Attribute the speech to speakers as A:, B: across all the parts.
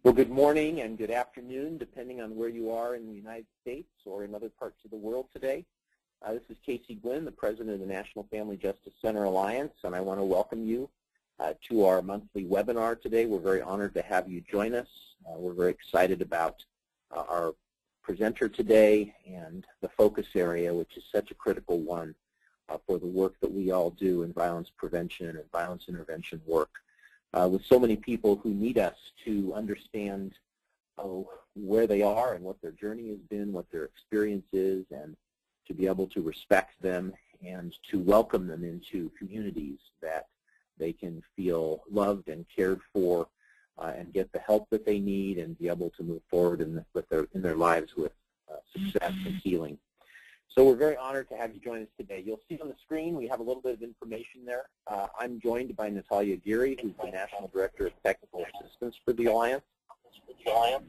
A: Well, good morning and good afternoon, depending on where you are in the United States or in other parts of the world today. This is Casey Gwynn, the President of the National Family Justice Center Alliance, and I want to welcome you to our monthly webinar today. We're very honored to have you join us. We're very excited about our presenter today and the focus area, which is such a critical one for the work that we all do in violence prevention and violence intervention work. With so many people who need us to understand where they are and what their journey has been, what their experience is, and to be able to respect them and to welcome them into communities that they can feel loved and cared for and get the help that they need and be able to move forward in their lives with success and healing. So we're very honored to have you join us today. You'll see on the screen we have a little bit of information there. I'm joined by Natalia Geary, who's the National Director of Technical Assistance for the Alliance. I'm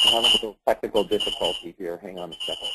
A: having a little technical difficulty here. Hang on a second.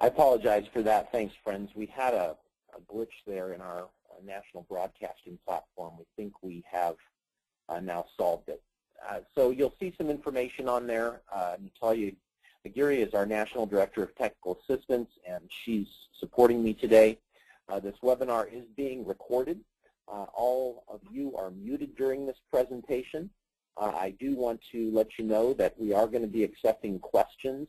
A: I apologize for that. Thanks, friends. We had a glitch there in our national broadcasting platform. We think we have now solved it. So you'll see some information on there. Natalia Geary is our National Director of Technical Assistance, and she's supporting me today. This webinar is being recorded. All of you are muted during this presentation. I do want to let you know that we are going to be accepting questions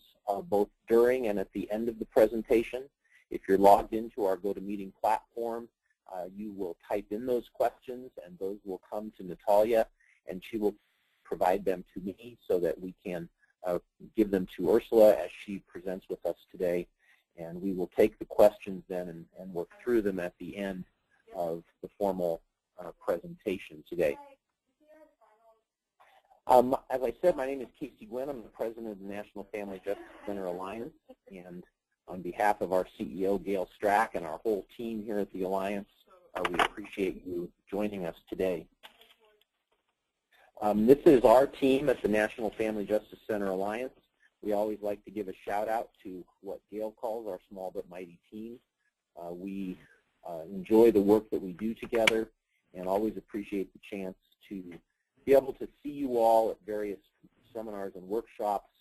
A: both during and at the end of the presentation. If you're logged into our GoToMeeting platform, you will type in those questions, and those will come to Natalia, and she will provide them to me so that we can give them to Ursula as she presents with us today. And we will take the questions then and work through them at the end of the formal presentation today. As I said, my name is Casey Gwynn. I'm the President of the National Family Justice Center Alliance, and on behalf of our CEO, Gail Strack, and our whole team here at the Alliance, we appreciate you joining us today. This is our team at the National Family Justice Center Alliance. We always like to give a shout out to what Gail calls our small but mighty team. We enjoy the work that we do together and always appreciate the chance to be able to see you all at various seminars and workshops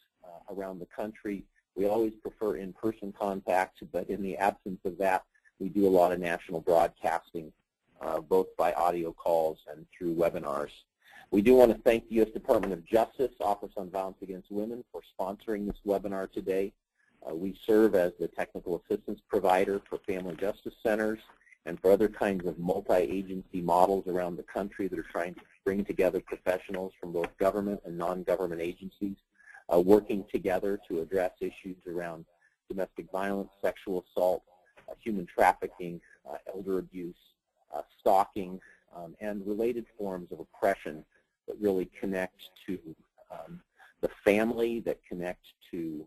A: around the country. We always prefer in-person contact, but in the absence of that, we do a lot of national broadcasting, both by audio calls and through webinars. We do want to thank the U.S. Department of Justice Office on Violence Against Women for sponsoring this webinar today. We serve as the technical assistance provider for family justice centers and for other kinds of multi-agency models around the country that are trying to bring together professionals from both government and non-government agencies, working together to address issues around domestic violence, sexual assault, human trafficking, elder abuse, stalking, and related forms of oppression that really connect to the family, that connect to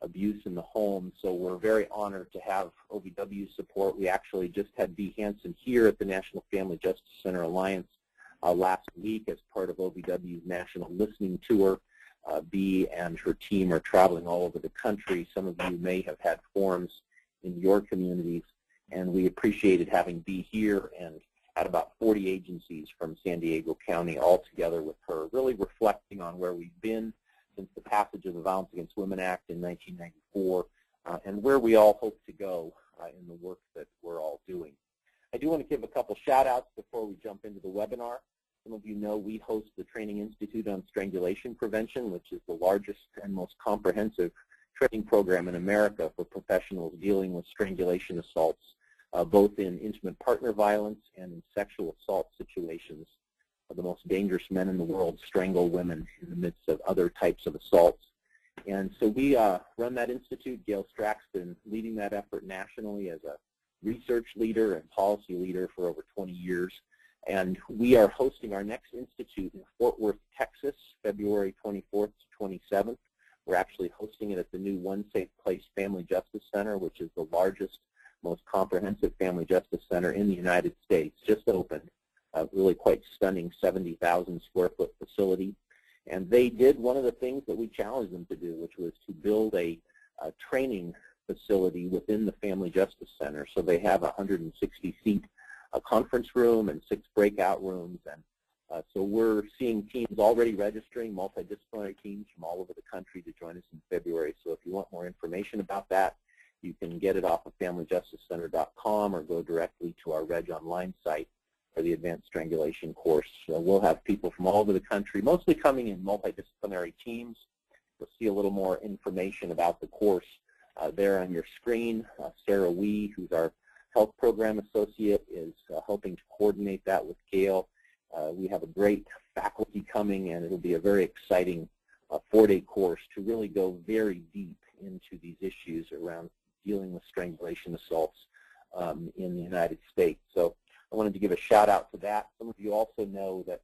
A: abuse in the home. So we're very honored to have OVW support. We actually just had Bea Hansen here at the National Family Justice Center Alliance last week as part of OVW's National Listening Tour. Bea and her team are traveling all over the country. Some of you may have had forums in your communities, and we appreciated having Bea here and at about 40 agencies from San Diego County all together with her, really reflecting on where we've been since the passage of the Violence Against Women Act in 1994 and where we all hope to go in the work that we're all doing. I do want to give a couple shout-outs before we jump into the webinar. Some of you know we host the Training Institute on Strangulation Prevention, which is the largest and most comprehensive training program in America for professionals dealing with strangulation assaults, both in intimate partner violence and in sexual assault situations. The most dangerous men in the world strangle women in the midst of other types of assaults. And so we run that institute. Gail Strack's been leading that effort nationally as a research leader and policy leader for over 20 years. And we are hosting our next institute in Fort Worth, Texas, February 24th to 27th. We're actually hosting it at the new One Safe Place Family Justice Center, which is the largest, most comprehensive family justice center in the United States, just opened. Really quite stunning 70,000 square foot facility. And they did one of the things that we challenged them to do, which was to build a training facility within the Family Justice Center. So they have a 160-seat conference room and 6 breakout rooms. And so we're seeing teams already registering, multidisciplinary teams from all over the country to join us in February. So if you want more information about that, you can get it off of FamilyJusticeCenter.com or go directly to our Reg Online site for the Advanced Strangulation course. So we'll have people from all over the country, mostly coming in multidisciplinary teams. You'll see a little more information about the course there on your screen. Sarah Wee, who's our Health Program Associate, is helping to coordinate that with Gail. We have a great faculty coming, and it'll be a very exciting 4-day course to really go very deep into these issues around dealing with strangulation assaults in the United States. So I wanted to give a shout out to that. Some of you also know that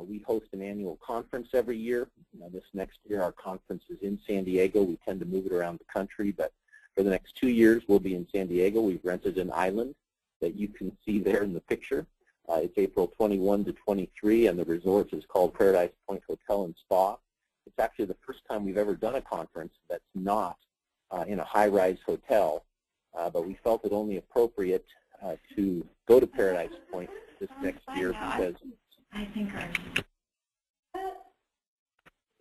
A: we host an annual conference every year. This next year our conference is in San Diego. We tend to move it around the country, but for the next 2 years we'll be in San Diego. We've rented an island that you can see there in the picture. It's April 21 to 23, and the resort is called Paradise Point Hotel and Spa. It's actually the first time we've ever done a conference that's not in a high-rise hotel, but we felt it only appropriate to go to Paradise Point this next year because
B: I think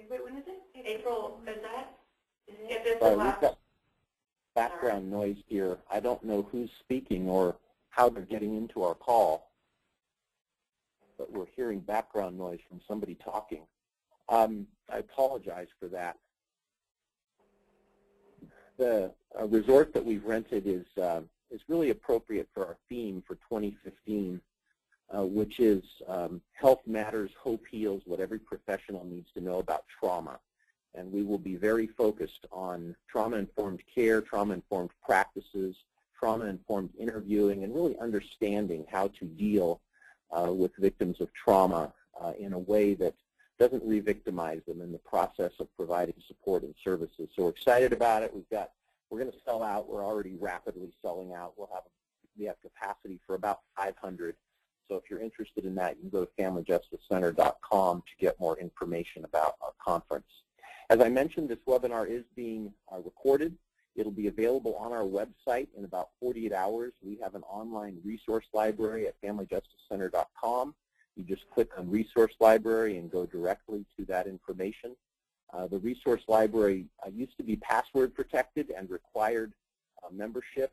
B: wait, when is it? April, is that? If it's the last.
A: We've got background noise here. I don't know who's speaking or how they're getting into our call, but we're hearing background noise from somebody talking. I apologize for that. The resort that we've rented is really appropriate for our theme for 2015, which is Health Matters, Hope Heals, what every professional needs to know about trauma. And we will be very focused on trauma-informed care, trauma-informed practices, trauma-informed interviewing, and really understanding how to deal with victims of trauma in a way that doesn't re-victimize them in the process of providing support and services. So we're excited about it. We're going to sell out. We're already rapidly selling out. We have capacity for about 500. So if you're interested in that, you can go to FamilyJusticeCenter.com to get more information about our conference. As I mentioned, this webinar is being recorded. It'll be available on our website in about 48 hours. We have an online resource library at FamilyJusticeCenter.com. You just click on Resource Library and go directly to that information. The resource library used to be password protected and required membership,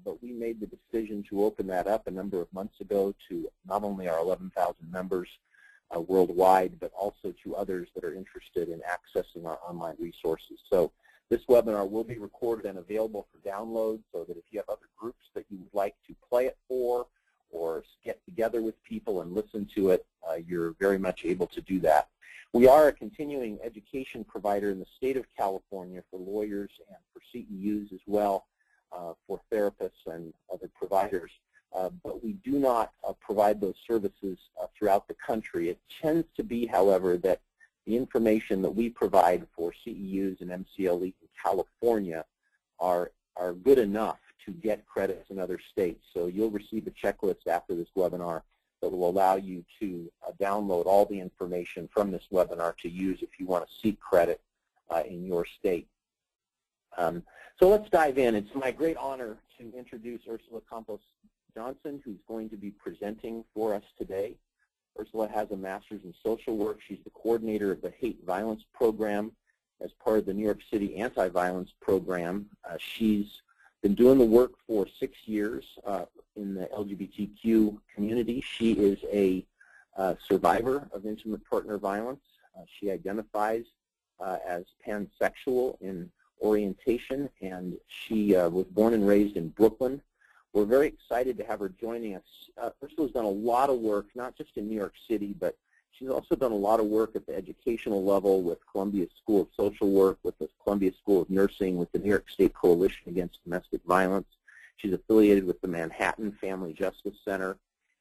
A: but we made the decision to open that up a number of months ago to not only our 11,000 members worldwide, but also to others that are interested in accessing our online resources. So this webinar will be recorded and available for download, so that if you have other groups that you would like to play it for or get together with people and listen to it, you're very much able to do that. We are a continuing education provider in the state of California for lawyers and for CEUs as well, for therapists and other providers, but we do not provide those services throughout the country. It tends to be, however, that the information that we provide for CEUs and MCLE in California are good enough to get credits in other states. So you'll receive a checklist after this webinar that will allow you to download all the information from this webinar to use if you want to seek credit in your state. So let's dive in. It's my great honor to introduce Ursula Campos Johnson, who's going to be presenting for us today. Ursula has a master's in social work. She's the coordinator of the hate violence program as part of the New York City anti-violence program. She's been doing the work for 6 years in the LGBTQ community. She is a survivor of intimate partner violence. She identifies as pansexual in orientation, and she was born and raised in Brooklyn. We're very excited to have her joining us. Ursula's done a lot of work, not just in New York City, but she's also done a lot of work at the educational level with Columbia School of Social Work, with the Columbia School of Nursing, with the New York State Coalition Against Domestic Violence. She's affiliated with the Manhattan Family Justice Center.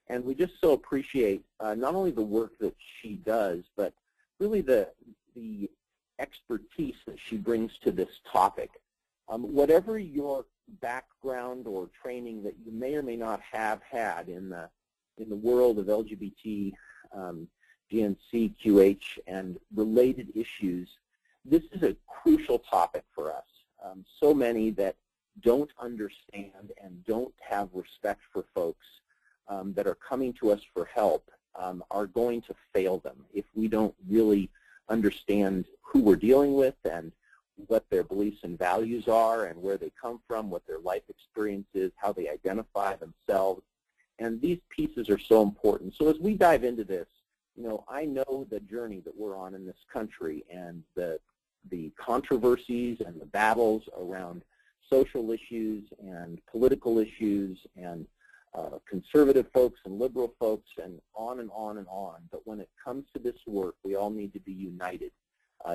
A: And we just so appreciate not only the work that she does, but really the expertise that she brings to this topic. Whatever your background or training that you may or may not have had in the world of LGBT, GNC, QH, and related issues, this is a crucial topic for us. So many that don't understand and don't have respect for folks that are coming to us for help are going to fail them if we don't really understand who we're dealing with and what their beliefs and values are and where they come from, what their life experience is, how they identify themselves. And these pieces are so important. So as we dive into this, I know the journey that we're on in this country and the controversies and the battles around social issues and political issues and conservative folks and liberal folks and on and on and on. But when it comes to this work, we all need to be united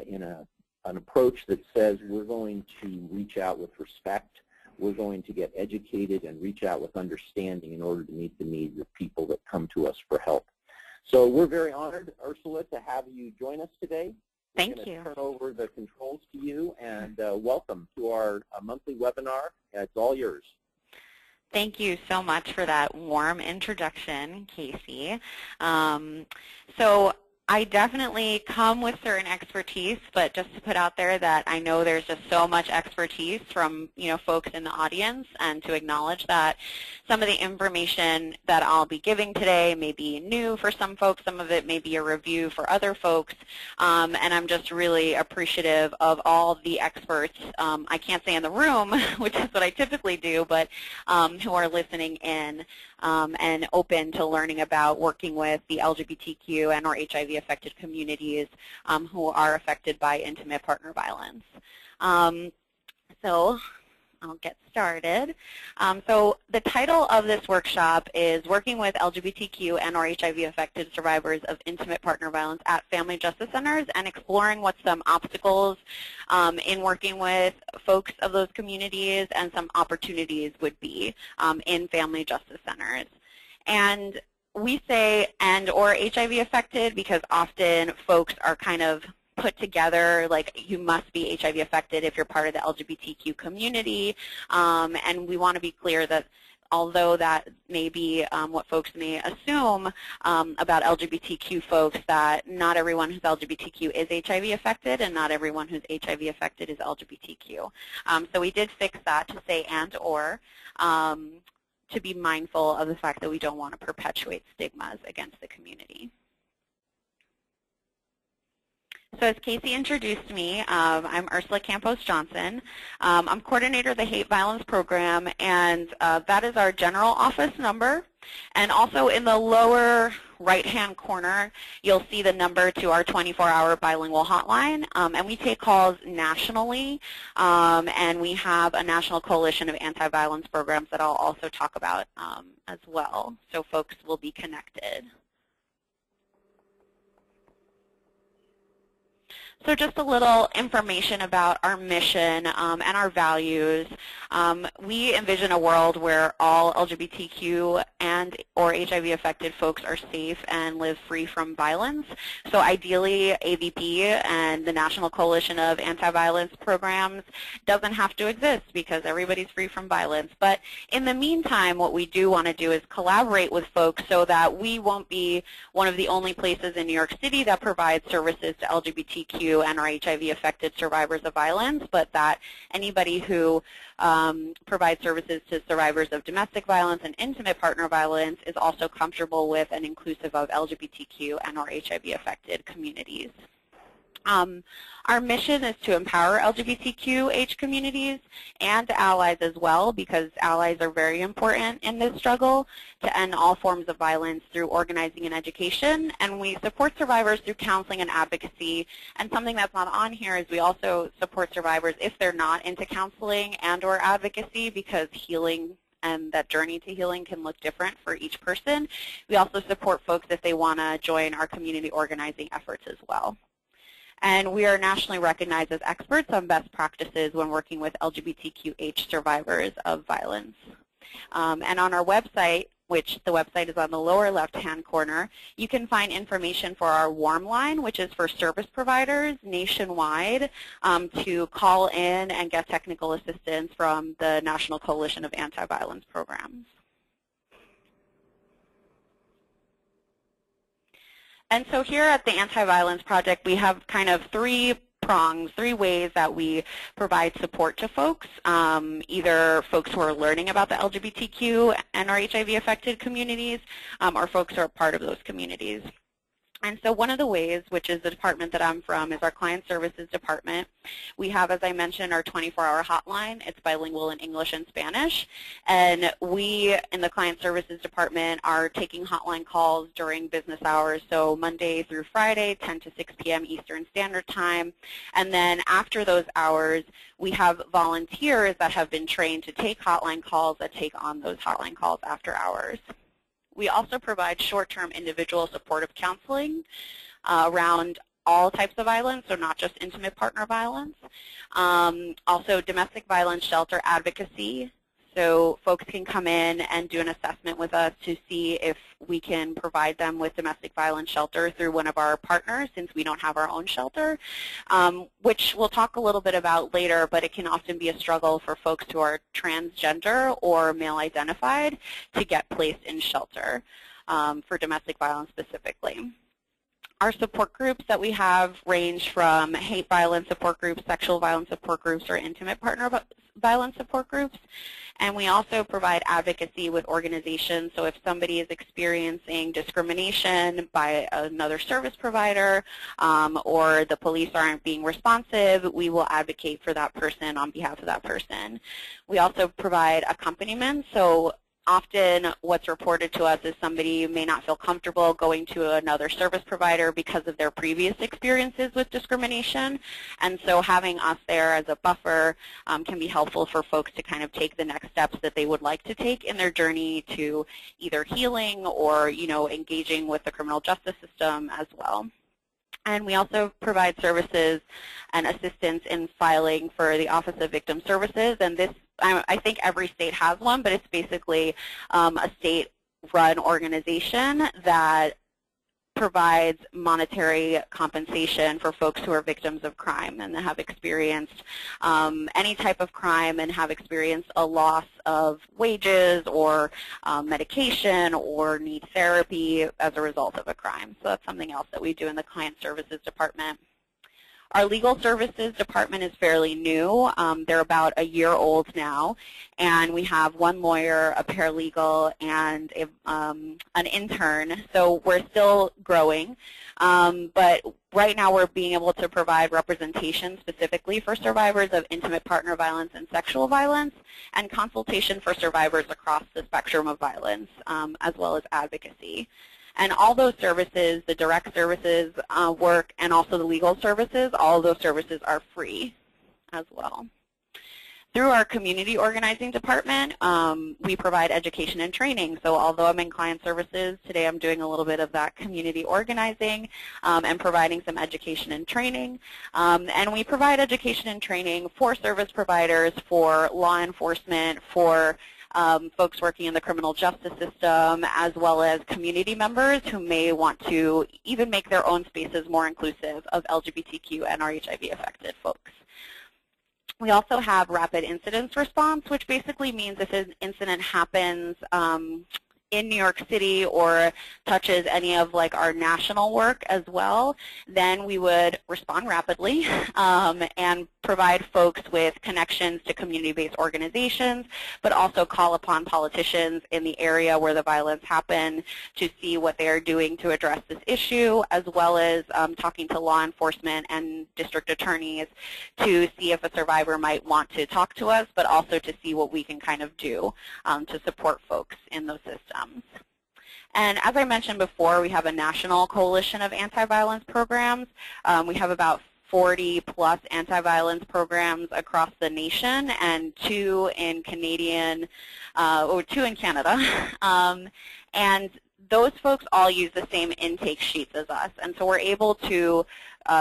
A: in an approach that says we're going to reach out with respect, we're going to get educated and reach out with understanding in order to meet the needs of people that come to us for help. So we're very honored, Ursula, to have you join us today.
C: Thank you.
A: I'm going to turn over the controls to you, and welcome to our monthly webinar. It's all yours.
C: Thank you so much for that warm introduction, Casey. So I definitely come with certain expertise, but just to put out there that I know there's just so much expertise from folks in the audience, and to acknowledge that some of the information that I'll be giving today may be new for some folks, some of it may be a review for other folks, and I'm just really appreciative of all the experts, I can't say in the room, which is what I typically do, but who are listening in and open to learning about working with the LGBTQ and or HIV-affected communities who are affected by intimate partner violence. So I'll get started. So the title of this workshop is Working with LGBTQ and or HIV-affected Survivors of Intimate Partner Violence at Family Justice Centers, and exploring what some obstacles in working with folks of those communities and some opportunities would be in family justice centers. And we say and or HIV affected because often folks are kind of put together like you must be HIV affected if you're part of the LGBTQ community, and we want to be clear that although that may be what folks may assume about LGBTQ folks, that not everyone who's LGBTQ is HIV affected, and not everyone who's HIV affected is LGBTQ. So we did fix that to say and or, to be mindful of the fact that we don't want to perpetuate stigmas against the community. So as Casey introduced me, I'm Ursula Campos Johnson. I'm coordinator of the Hate Violence Program, and that is our general office number. And also in the lower right-hand corner, you'll see the number to our 24-hour bilingual hotline. And we take calls nationally, and we have a national coalition of anti-violence programs that I'll also talk about as well, so folks will be connected. So just a little information about our mission and our values. We envision a world where all LGBTQ and or HIV-affected folks are safe and live free from violence. So ideally, AVP and the National Coalition of Anti-Violence Programs doesn't have to exist because everybody's free from violence. But in the meantime, what we do want to do is collaborate with folks so that we won't be one of the only places in New York City that provides services to LGBTQ and or HIV-affected survivors of violence, but that anybody who provides services to survivors of domestic violence and intimate partner violence is also comfortable with and inclusive of LGBTQ and or HIV-affected communities. Our mission is to empower LGBTQH communities and allies as well, because allies are very important in this struggle, to end all forms of violence through organizing and education. And we support survivors through counseling and advocacy. And something that's not on here is we also support survivors if they're not into counseling and or advocacy, because healing and that journey to healing can look different for each person. We also support folks if they want to join our community organizing efforts as well. And we are nationally recognized as experts on best practices when working with LGBTQH survivors of violence. And on our website, which the website is on the lower left-hand corner, you can find information for our warm line, which is for service providers nationwide to call in and get technical assistance from the National Coalition of Anti-Violence Programs. And so here at the Anti-Violence Project, we have kind of three prongs, three ways that we provide support to folks, either folks who are learning about the LGBTQ and or HIV-affected communities, or folks who are part of those communities. And so one of the ways, which is the department that I'm from, is our Client Services Department. We have, as I mentioned, our 24-hour hotline. It's bilingual in English and Spanish. And we, in the Client Services Department, are taking hotline calls during business hours, so Monday through Friday, 10 to 6 p.m. Eastern Standard Time. And then after those hours, we have volunteers that have been trained to take hotline calls that take on those hotline calls after hours. We also provide short-term individual supportive counseling around all types of violence, so not just intimate partner violence. Also domestic violence shelter advocacy. So folks can come in and do an assessment with us to see if we can provide them with domestic violence shelter through one of our partners, since we don't have our own shelter, which we'll talk a little bit about later, but it can often be a struggle for folks who are transgender or male identified to get placed in shelter for domestic violence specifically. Our support groups that we have range from hate violence support groups, sexual violence support groups, or intimate partner violence support groups. And we also provide advocacy with organizations. So if somebody is experiencing discrimination by another service provider or the police aren't being responsive, we will advocate for that person on behalf of that person. We also provide accompaniment. So often what's reported to us is somebody may not feel comfortable going to another service provider because of their previous experiences with discrimination. And so having us there as a buffer can be helpful for folks to kind of take the next steps that they would like to take in their journey to either healing or, engaging with the criminal justice system as well. And we also provide services and assistance in filing for the Office of Victim Services. And this, I think every state has one, but it's basically a state-run organization that provides monetary compensation for folks who are victims of crime and that have experienced any type of crime and have experienced a loss of wages or medication or need therapy as a result of a crime. So that's something else that we do in the Client Services Department. Our Legal Services Department is fairly new. They're about a year old now, and we have one lawyer, a paralegal, and an intern. So we're still growing, but right now we're being able to provide representation specifically for survivors of intimate partner violence and sexual violence, and consultation for survivors across the spectrum of violence, as well as advocacy. And all those services, the direct services work, and also the legal services, all of those services are free as well. Through our community organizing department, we provide education and training. So although I'm in client services, today I'm doing a little bit of that community organizing and providing some education and training. And we provide education and training for service providers, for law enforcement, for folks working in the criminal justice system, as well as community members who may want to even make their own spaces more inclusive of LGBTQ and HIV-affected folks. We also have rapid incident response, which basically means if an incident happens in New York City or touches any of like our national work as well, then we would respond rapidly and provide folks with connections to community-based organizations, but also call upon politicians in the area where the violence happened to see what they are doing to address this issue, as well as talking to law enforcement and district attorneys to see if a survivor might want to talk to us, but also to see what we can kind of do to support folks in those systems. And as I mentioned before, we have a national coalition of anti-violence programs. We have about 40-plus anti-violence programs across the nation, and 2 in Canada. And those folks all use the same intake sheets as us. And so we're able to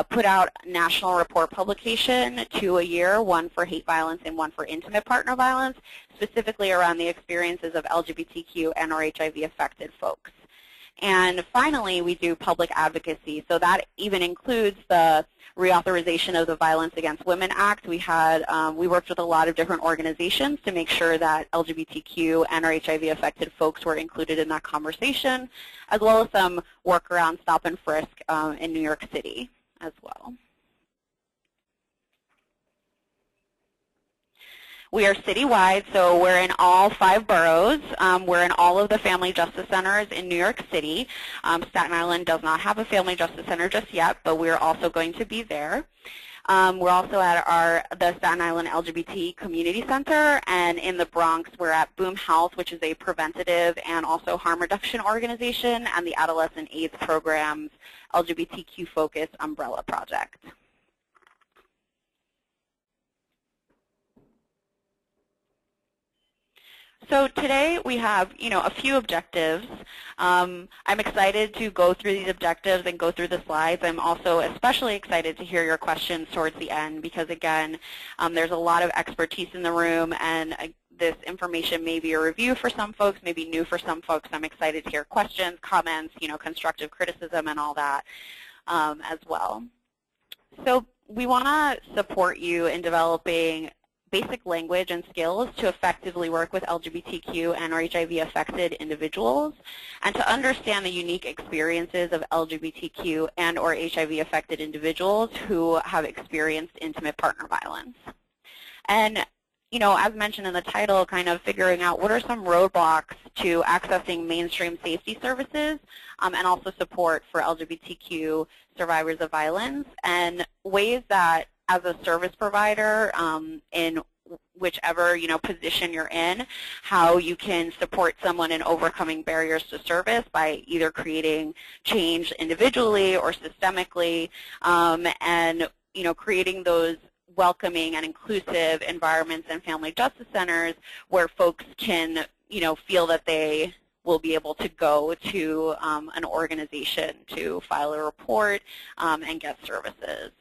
C: put out national report publication 2 a year, 1 for hate violence and 1 for intimate partner violence, specifically around the experiences of LGBTQ and or HIV-affected folks. And finally, we do public advocacy. So that even includes the reauthorization of the Violence Against Women Act. We worked with a lot of different organizations to make sure that LGBTQ and or HIV-affected folks were included in that conversation, as well as some work around stop and frisk in New York City as well. We are citywide, so we're in all 5 boroughs. We're in all of the family justice centers in New York City. Staten Island does not have a family justice center just yet, but we're also going to be there. We're also at the Staten Island LGBT Community Center, and in the Bronx, we're at Boom Health, which is a preventative and also harm reduction organization, and the Adolescent AIDS Program's LGBTQ-focused umbrella project. So today we have, a few objectives. I'm excited to go through these objectives and go through the slides. I'm also especially excited to hear your questions towards the end because, again, there's a lot of expertise in the room, and this information may be a review for some folks, maybe new for some folks. I'm excited to hear questions, comments, constructive criticism and all that as well. So we want to support you in developing basic language and skills to effectively work with LGBTQ and or HIV-affected individuals, and to understand the unique experiences of LGBTQ and or HIV-affected individuals who have experienced intimate partner violence. And as mentioned in the title, kind of figuring out what are some roadblocks to accessing mainstream safety services and also support for LGBTQ survivors of violence, and ways that as a service provider in whichever position you're in, how you can support someone in overcoming barriers to service by either creating change individually or systemically, and creating those welcoming and inclusive environments and family justice centers where folks can feel that they will be able to go to an organization to file a report and get services.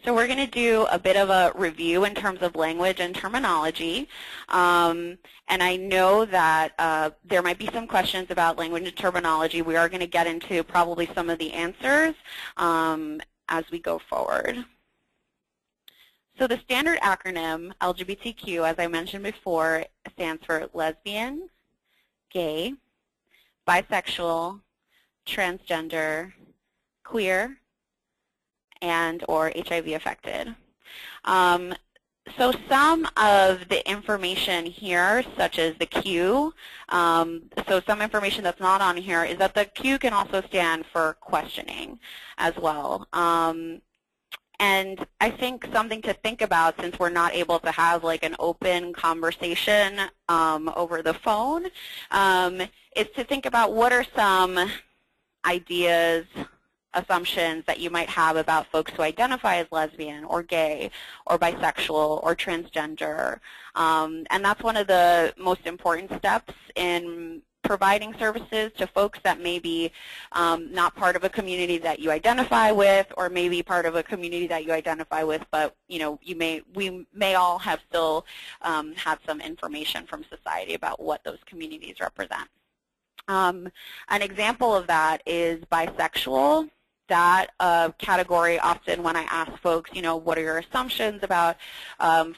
C: So we're going to do a bit of a review in terms of language and terminology. And I know that there might be some questions about language and terminology. We are going to get into probably some of the answers as we go forward. So the standard acronym, LGBTQ, as I mentioned before, stands for lesbian, gay, bisexual, transgender, queer, and or HIV affected. So some of the information here, such as the Q, so some information that's not on here is that the Q can also stand for questioning as well. And I think something to think about, since we're not able to have like an open conversation over the phone, is to think about what are some ideas, assumptions that you might have about folks who identify as lesbian or gay or bisexual or transgender. And that's one of the most important steps in providing services to folks that may be not part of a community that you identify with, or maybe part of a community that you identify with, but we may all have still had some information from society about what those communities represent. An example of that is bisexual. that category often when I ask folks, what are your assumptions about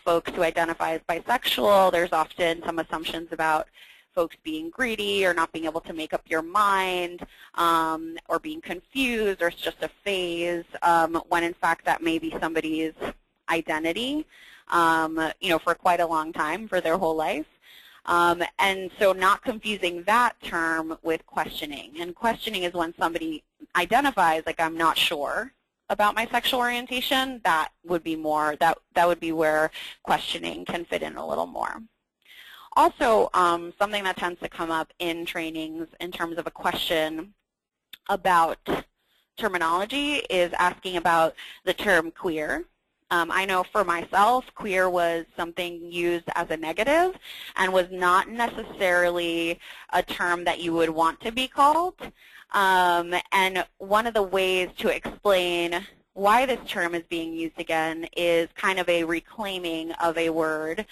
C: folks who identify as bisexual? There's often some assumptions about folks being greedy or not being able to make up your mind or being confused or it's just a phase when in fact that may be somebody's identity, for quite a long time, for their whole life. And so not confusing that term with questioning. And questioning is when somebody identifies like I'm not sure about my sexual orientation. That would be more, that would be where questioning can fit in a little more. Also, something that tends to come up in trainings in terms of a question about terminology is asking about the term queer. I know for myself, queer was something used as a negative and was not necessarily a term that you would want to be called. And one of the ways to explain why this term is being used again is kind of a reclaiming of a word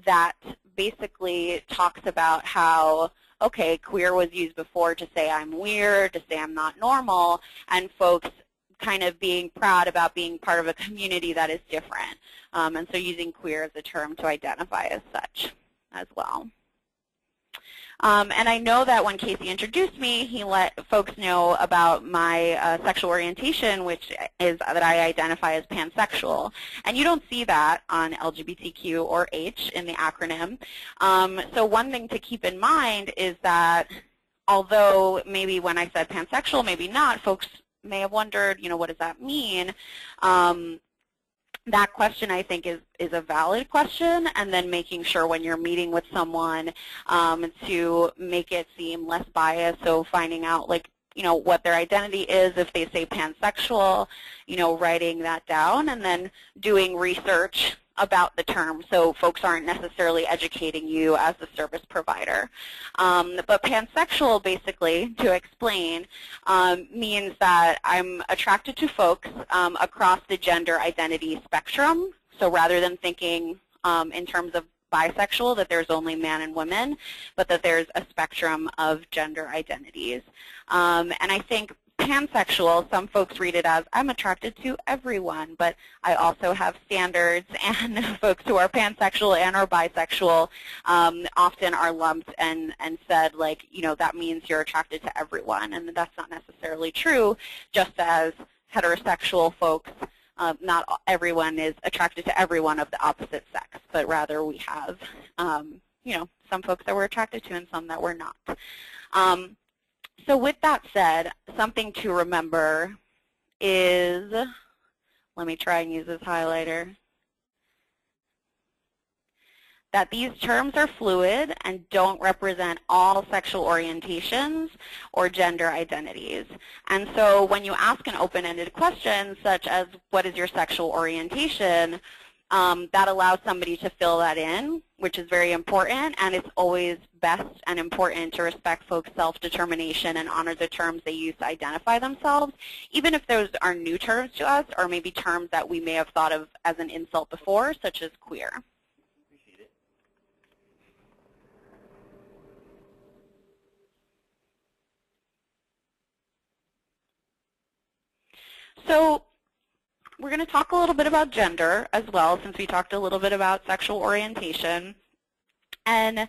C: that basically talks about how, okay, queer was used before to say I'm weird, to say I'm not normal, and folks kind of being proud about being part of a community that is different. And so using queer as a term to identify as such as well. And I know that when Casey introduced me, he let folks know about my sexual orientation, which is that I identify as pansexual. And you don't see that on LGBTQ or H in the acronym. So one thing to keep in mind is that although maybe when I said pansexual, maybe not, folks may have wondered, what does that mean? That question, I think, is a valid question, and then making sure when you're meeting with someone to make it seem less biased, so finding out, like, what their identity is if they say pansexual, writing that down, and then doing research about the term so folks aren't necessarily educating you as the service provider. But pansexual, basically, to explain, means that I'm attracted to folks across the gender identity spectrum. So rather than thinking in terms of bisexual, that there's only man and women, but that there's a spectrum of gender identities. And I think pansexual, some folks read it as I'm attracted to everyone, but I also have standards, and folks who are pansexual and or bisexual often are lumped and said, like, that means you're attracted to everyone, and that's not necessarily true, just as heterosexual folks, not everyone is attracted to everyone of the opposite sex, but rather we have, some folks that we're attracted to and some that we're not. So with that said, something to remember is, let me try and use this highlighter, that these terms are fluid and don't represent all sexual orientations or gender identities. And so when you ask an open-ended question such as, what is your sexual orientation, that allows somebody to fill that in, which is very important, and it's always best and important to respect folks' self-determination and honor the terms they use to identify themselves, even if those are new terms to us or maybe terms that we may have thought of as an insult before, such as queer.
A: Appreciate it.
C: So we're going to talk a little bit about gender as well, since we talked a little bit about sexual orientation. And,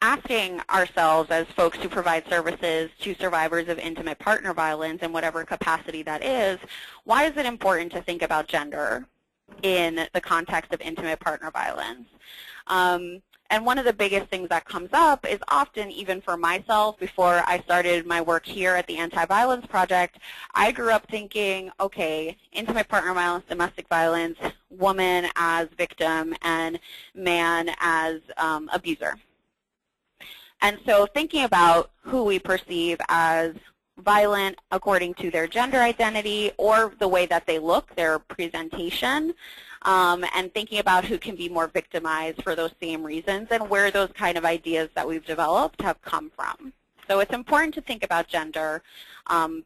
C: asking ourselves as folks who provide services to survivors of intimate partner violence in whatever capacity that is, why is it important to think about gender in the context of intimate partner violence? And one of the biggest things that comes up is often, even for myself, before I started my work here at the Anti-Violence Project, I grew up thinking, okay, intimate partner violence, domestic violence, woman as victim, and man as abuser. And so thinking about who we perceive as violent according to their gender identity or the way that they look, their presentation, and thinking about who can be more victimized for those same reasons and where those kind of ideas that we've developed have come from. So it's important to think about gender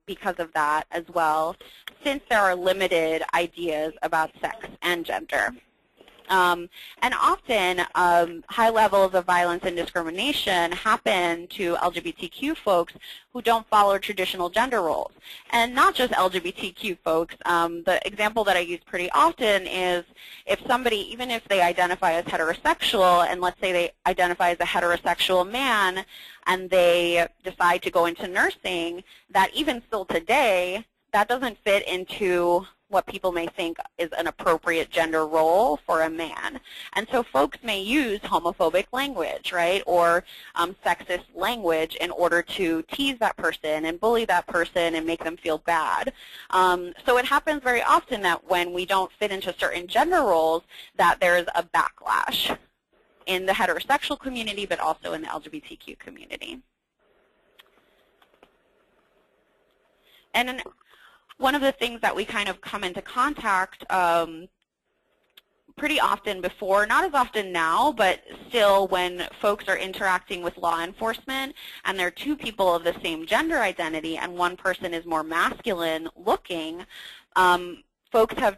C: because of that as well, since there are limited ideas about sex and gender. And often, high levels of violence and discrimination happen to LGBTQ folks who don't follow traditional gender roles. And not just LGBTQ folks. The example that I use pretty often is if somebody, even if they identify as heterosexual, and let's say they identify as a heterosexual man, and they decide to go into nursing, that even still today, that doesn't fit into what people may think is an appropriate gender role for a man. And so folks may use homophobic language, right, or sexist language in order to tease that person and bully that person and make them feel bad. So it happens very often that when we don't fit into certain gender roles, that there's a backlash in the heterosexual community, but also in the LGBTQ community. And one of the things that we kind of come into contact pretty often before, not as often now, but still when folks are interacting with law enforcement and they're two people of the same gender identity and one person is more masculine looking, folks have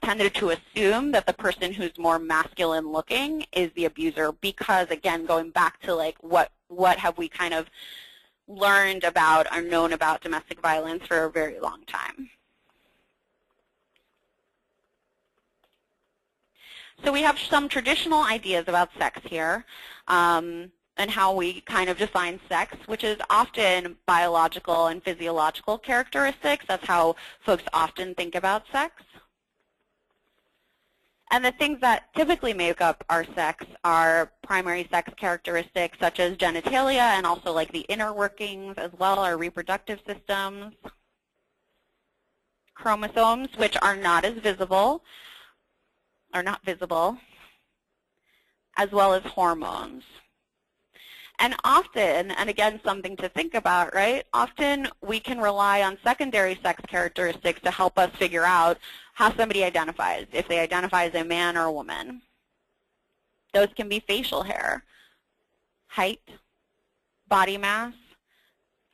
C: tended to assume that the person who's more masculine looking is the abuser because, again, going back to like what have we kind of learned about or known about domestic violence for a very long time. So we have some traditional ideas about sex here and how we kind of define sex, which is often biological and physiological characteristics. That's how folks often think about sex. And the things that typically make up our sex are primary sex characteristics such as genitalia and also like the inner workings as well, our reproductive systems, chromosomes, which are not as visible, or not visible, as well as hormones. And often, and again, something to think about, right? Often we can rely on secondary sex characteristics to help us figure out how somebody identifies, if they identify as a man or a woman. Those can be facial hair, height, body mass,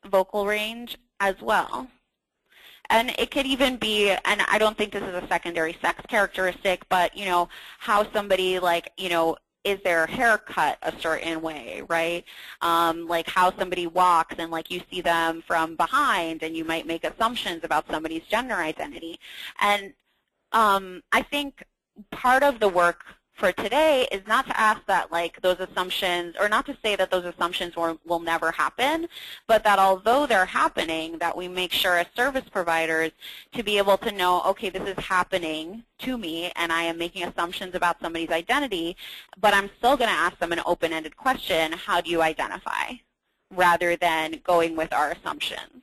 C: vocal range as well. And it could even be, and I don't think this is a secondary sex characteristic, but, you know, how somebody like, you know, is their hair cut a certain way, right? Like how somebody walks and like you see them from behind and you might make assumptions about somebody's gender identity. And I think part of the work for today is not to ask that like those assumptions, or not to say that those assumptions will never happen, but that although they're happening, that we make sure as service providers to be able to know, okay, this is happening to me and I am making assumptions about somebody's identity, but I'm still going to ask them an open-ended question, how do you identify, rather than going with our assumptions.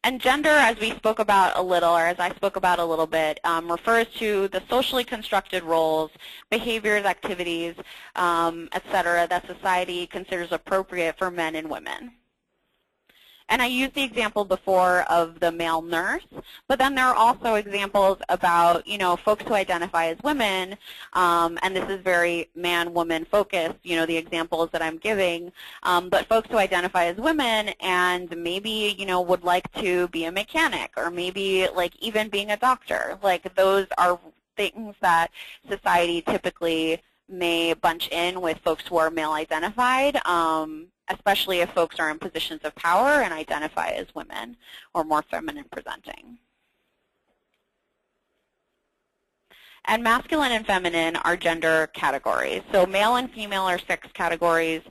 C: And gender, as we spoke about a little, or as I spoke about a little bit, refers to the socially constructed roles, behaviors, activities, et cetera, that society considers appropriate for men and women. And I used the example before of the male nurse, but then there are also examples about, you know, folks who identify as women, and this is very man-woman focused, you know, the examples that I'm giving, but folks who identify as women and maybe, you know, would like to be a mechanic or maybe like even being a doctor. Like those are things that society typically may bunch in with folks who are male identified, especially if folks are in positions of power and identify as women or more feminine presenting. And masculine and feminine are gender categories. So male and female are sex categories,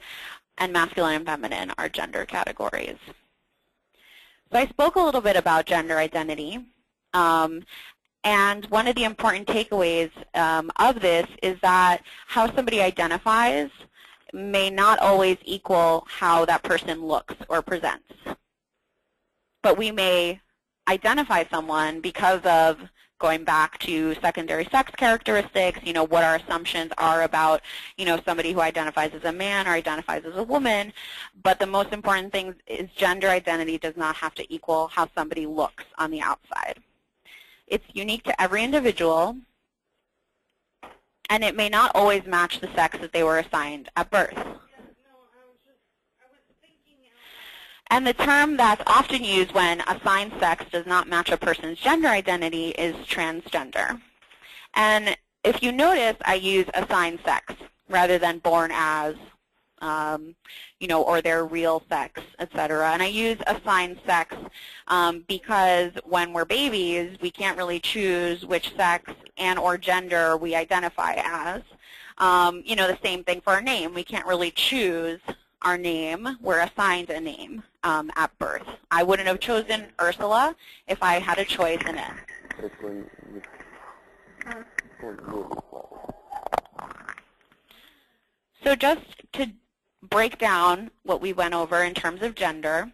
C: and masculine and feminine are gender categories. So I spoke a little bit about gender identity. And one of the important takeaways of this is that how somebody identifies may not always equal how that person looks or presents. But we may identify someone because of going back to secondary sex characteristics, you know, what our assumptions are about, you know, somebody who identifies as a man or identifies as a woman. But the most important thing is gender identity does not have to equal how somebody looks on the outside. It's unique to every individual, and it may not always match the sex that they were assigned at birth. And the term that's often used when assigned sex does not match a person's gender identity is transgender. And if you notice, I use assigned sex rather than born as, or their real sex, etc. And I use assigned sex because when we're babies, we can't really choose which sex and or gender we identify as. The same thing for our name. We can't really choose our name. We're assigned a name at birth. I wouldn't have chosen Ursula if I had a choice in it. So just to break down what we went over in terms of gender,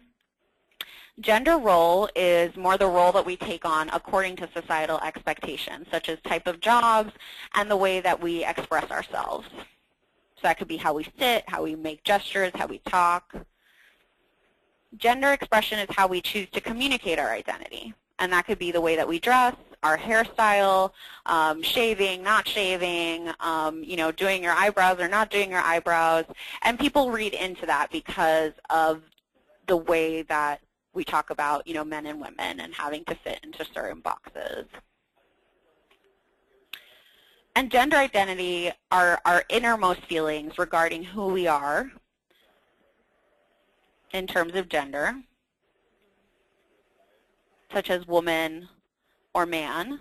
C: gender role is more the role that we take on according to societal expectations, such as type of jobs and the way that we express ourselves. So that could be how we sit, how we make gestures, how we talk. Gender expression is how we choose to communicate our identity. And that could be the way that we dress, our hairstyle, shaving, not shaving, doing your eyebrows or not doing your eyebrows. And people read into that because of the way that we talk about, men and women and having to fit into certain boxes. And gender identity are our innermost feelings regarding who we are in terms of gender, such as woman or man.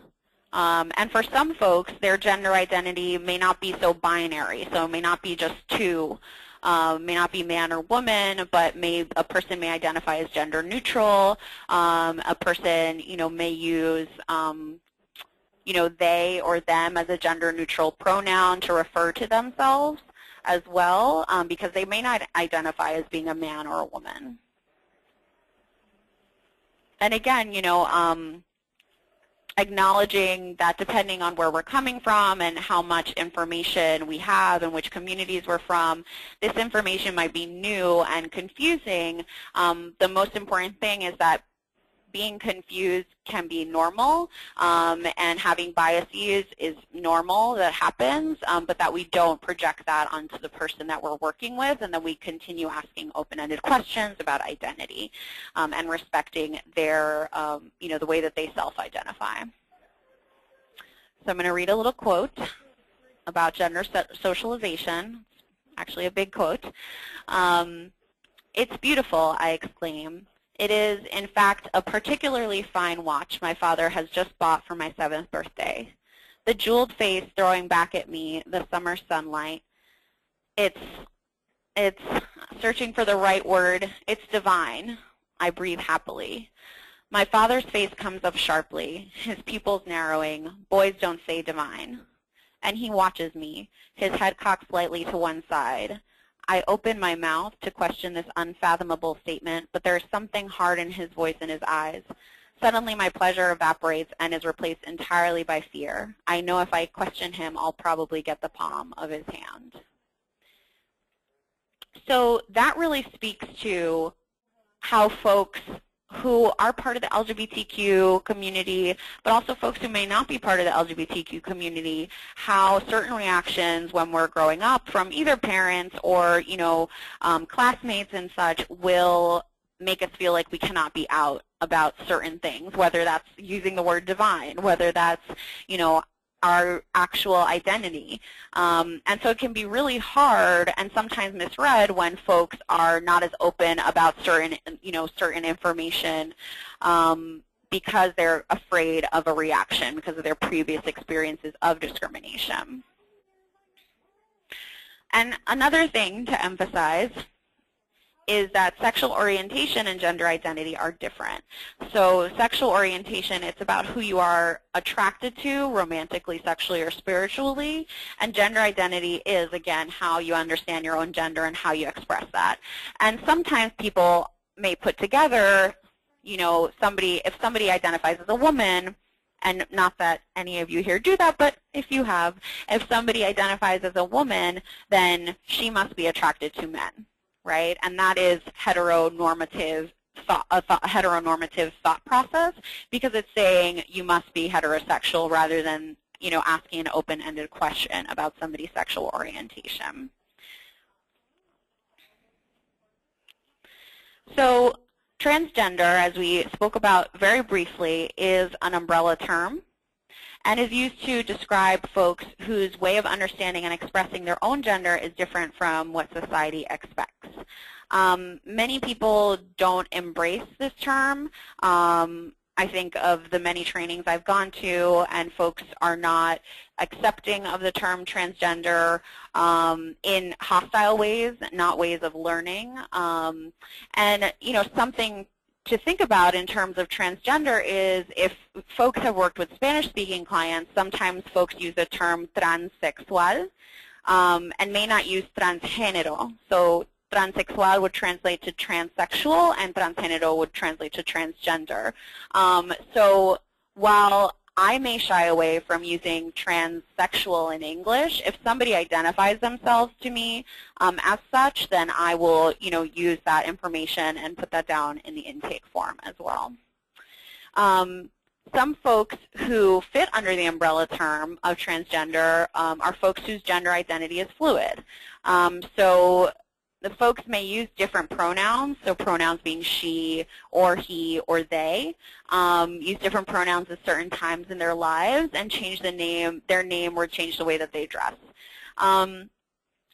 C: And for some folks, their gender identity may not be so binary, so it may not be just two. May not be man or woman, but a person may identify as gender neutral. A person, may use, they or them as a gender neutral pronoun to refer to themselves as well, because they may not identify as being a man or a woman. And again, acknowledging that depending on where we're coming from and how much information we have and which communities we're from, this information might be new and confusing. The most important thing is that being confused can be normal, and having biases is normal, that happens, but that we don't project that onto the person that we're working with, and that we continue asking open-ended questions about identity and respecting their, the way that they self-identify. So I'm going to read a little quote about gender socialization, actually a big quote. "It's beautiful," I exclaim. "It is, in fact, a particularly fine watch my father has just bought for my 7th birthday. The jeweled face throwing back at me the summer sunlight. It's searching for the right word. It's divine." I breathe happily. My father's face comes up sharply, his pupils narrowing. Boys don't say divine. And he watches me, his head cocked slightly to one side. I open my mouth to question this unfathomable statement, but there is something hard in his voice and his eyes. Suddenly my pleasure evaporates and is replaced entirely by fear. I know if I question him, I'll probably get the palm of his hand. So that really speaks to how folks who are part of the LGBTQ community, but also folks who may not be part of the LGBTQ community, how certain reactions when we're growing up from either parents or, classmates and such will make us feel like we cannot be out about certain things, whether that's using the word divine, whether that's, our actual identity. And so it can be really hard and sometimes misread when folks are not as open about certain information because they're afraid of a reaction because of their previous experiences of discrimination. And another thing to emphasize is that sexual orientation and gender identity are different. So sexual orientation, it's about who you are attracted to romantically, sexually, or spiritually. And gender identity is, again, how you understand your own gender and how you express that. And sometimes people may put together, if somebody identifies as a woman, and not that any of you here do that, but if you have, if somebody identifies as a woman, then she must be attracted to men. Right, and that is heteronormative thought process because it's saying you must be heterosexual rather than asking an open-ended question about somebody's sexual orientation. So Transgender, as we spoke about very briefly, is an umbrella term and is used to describe folks whose way of understanding and expressing their own gender is different from what society expects. Many people don't embrace this term. I think of the many trainings I've gone to, and folks are not accepting of the term transgender in hostile ways, not ways of learning. And something to think about in terms of transgender is if folks have worked with Spanish-speaking clients, sometimes folks use the term transsexual and may not use transgénero. So transsexual would translate to transsexual, and transgénero would translate to transgender. So while I may shy away from using transsexual in English, if somebody identifies themselves to me as such, then I will, use that information and put that down in the intake form as well. Some folks who fit under the umbrella term of transgender are folks whose gender identity is fluid. So the folks may use different pronouns, so pronouns being she or he or they, use different pronouns at certain times in their lives and change their name or change the way that they dress.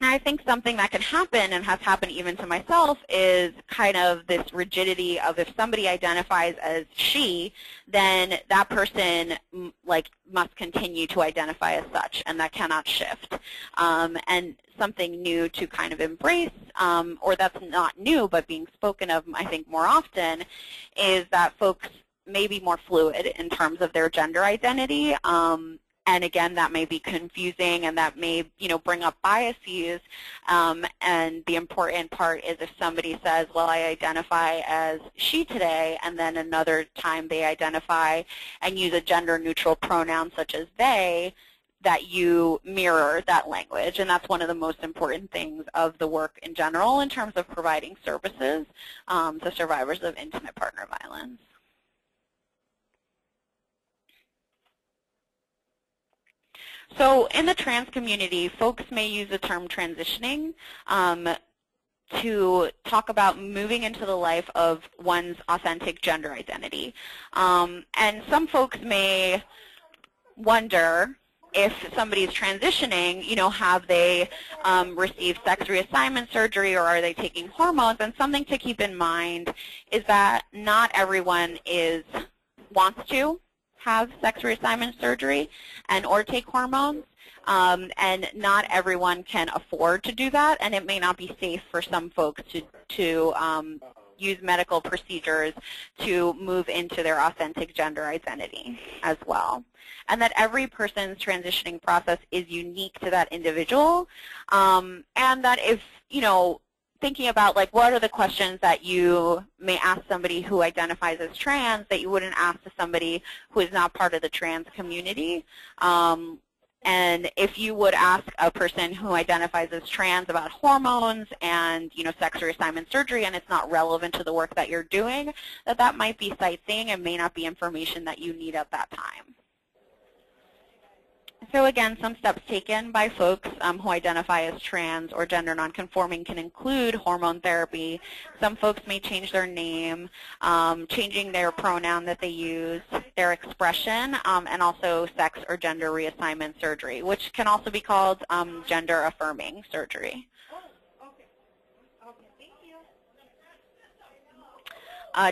C: And I think something that can happen, and has happened even to myself, is kind of this rigidity of if somebody identifies as she, then that person must continue to identify as such, and that cannot shift. And something new to kind of embrace, or that's not new but being spoken of, I think, more often, is that folks may be more fluid in terms of their gender identity. And again, that may be confusing, and that may, bring up biases. And the important part is if somebody says, well, I identify as she today, and then another time they identify and use a gender-neutral pronoun such as they, that you mirror that language. And that's one of the most important things of the work in general in terms of providing services to survivors of intimate partner violence. So in the trans community, folks may use the term transitioning to talk about moving into the life of one's authentic gender identity. And some folks may wonder if somebody is transitioning, have they received sex reassignment surgery, or are they taking hormones? And something to keep in mind is that not everyone wants to have sex reassignment surgery or take hormones, and not everyone can afford to do that, and it may not be safe for some folks to use medical procedures to move into their authentic gender identity as well. And that every person's transitioning process is unique to that individual, and that if, thinking about what are the questions that you may ask somebody who identifies as trans that you wouldn't ask to somebody who is not part of the trans community. And if you would ask a person who identifies as trans about hormones and sex reassignment surgery, and it's not relevant to the work that you're doing, that might be sightseeing and may not be information that you need at that time. So again, some steps taken by folks who identify as trans or gender nonconforming can include hormone therapy. Some folks may change their name, changing their pronoun that they use, their expression, and also sex or gender reassignment surgery, which can also be called gender affirming surgery.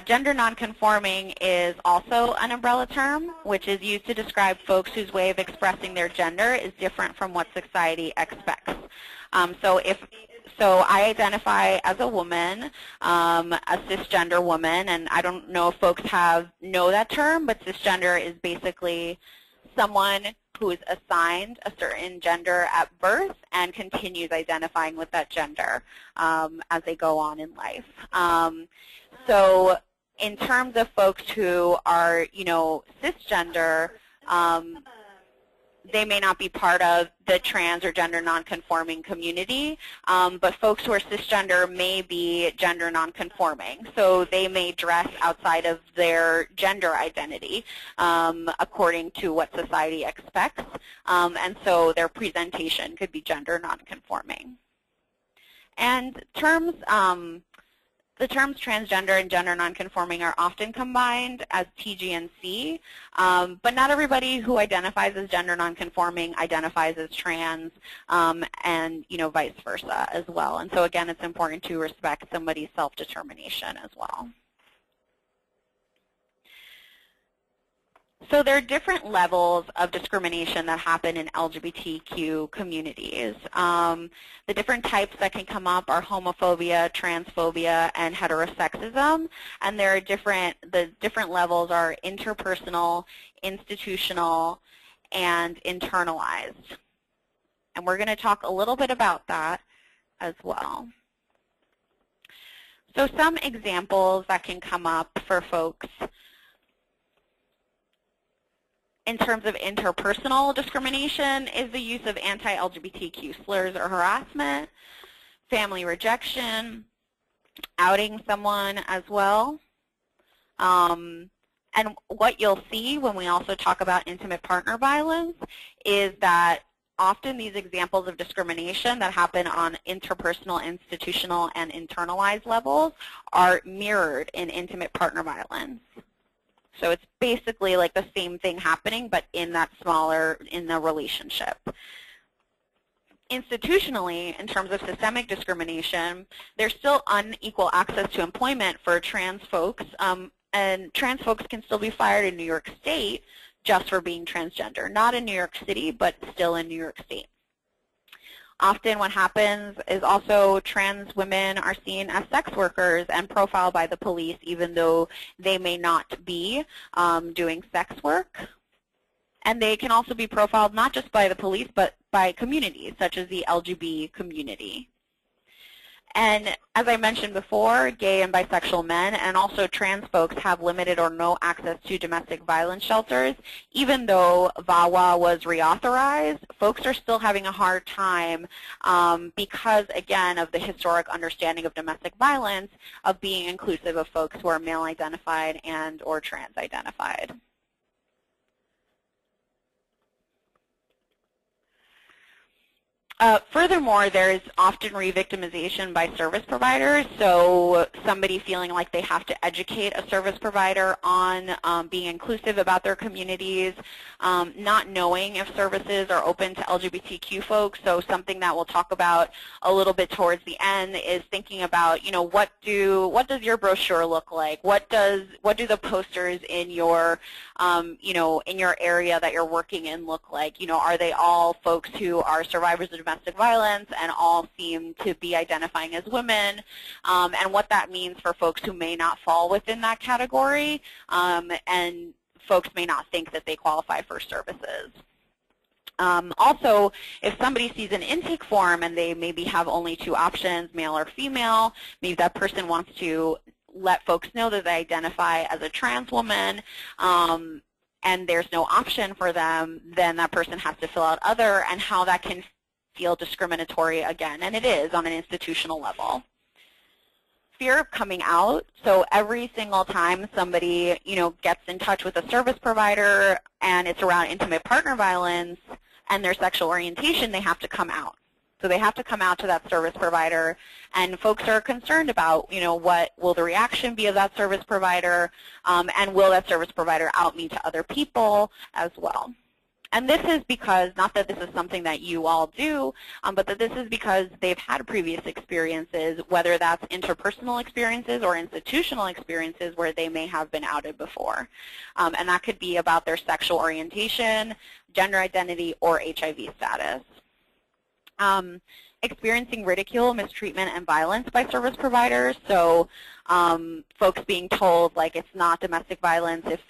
C: Gender nonconforming is also an umbrella term, which is used to describe folks whose way of expressing their gender is different from what society expects. So I identify as a woman, a cisgender woman, and I don't know if folks know that term, but cisgender is basically someone who is assigned a certain gender at birth and continues identifying with that gender as they go on in life. So in terms of folks who are, cisgender, they may not be part of the trans or gender nonconforming community, but folks who are cisgender may be gender nonconforming. So they may dress outside of their gender identity according to what society expects, and so their presentation could be gender nonconforming. And terms The terms transgender and gender nonconforming are often combined as TG and C, but not everybody who identifies as gender nonconforming identifies as trans, and vice versa as well. And so again, it's important to respect somebody's self-determination as well. So there are different levels of discrimination that happen in LGBTQ communities. The different types that can come up are homophobia, transphobia, and heterosexism. And there are the different levels are interpersonal, institutional, and internalized. And we're going to talk a little bit about that as well. So some examples that can come up for folks in terms of interpersonal discrimination is the use of anti-LGBTQ slurs or harassment, family rejection, outing someone as well. And what you'll see when we also talk about intimate partner violence is that often these examples of discrimination that happen on interpersonal, institutional, and internalized levels are mirrored in intimate partner violence. So it's basically like the same thing happening, but in that in the relationship. Institutionally, in terms of systemic discrimination, there's still unequal access to employment for trans folks, and trans folks can still be fired in New York State just for being transgender. Not in New York City, but still in New York State. Often what happens is also trans women are seen as sex workers and profiled by the police even though they may not be doing sex work. And they can also be profiled not just by the police but by communities such as the LGBT community. And as I mentioned before, gay and bisexual men and also trans folks have limited or no access to domestic violence shelters. Even though VAWA was reauthorized, folks are still having a hard time because, again, of the historic understanding of domestic violence of being inclusive of folks who are male-identified and or trans-identified. Furthermore, there is often re-victimization by service providers, so somebody feeling like they have to educate a service provider on being inclusive about their communities, not knowing if services are open to LGBTQ folks. So something that we'll talk about a little bit towards the end is thinking about, what does your brochure look like? What do the posters in your in your area that you're working in look like? Are they all folks who are survivors of domestic violence and all seem to be identifying as women, and what that means for folks who may not fall within that category, and folks may not think that they qualify for services. Also, if somebody sees an intake form and they maybe have only two options, male or female, maybe that person wants to let folks know that they identify as a trans woman, and there's no option for them, then that person has to fill out other, and how that can feel discriminatory again, and it is on an institutional level. Fear of coming out. So every single time somebody, gets in touch with a service provider and it's around intimate partner violence and their sexual orientation, they have to come out. So they have to come out to that service provider, and folks are concerned about, what will the reaction be of that service provider, and will that service provider out me to other people as well. And this is because, not that this is something that you all do, but that this is because they've had previous experiences, whether that's interpersonal experiences or institutional experiences where they may have been outed before. And that could be about their sexual orientation, gender identity, or HIV status. Experiencing ridicule, mistreatment, and violence by service providers. So folks being told like it's not domestic violence if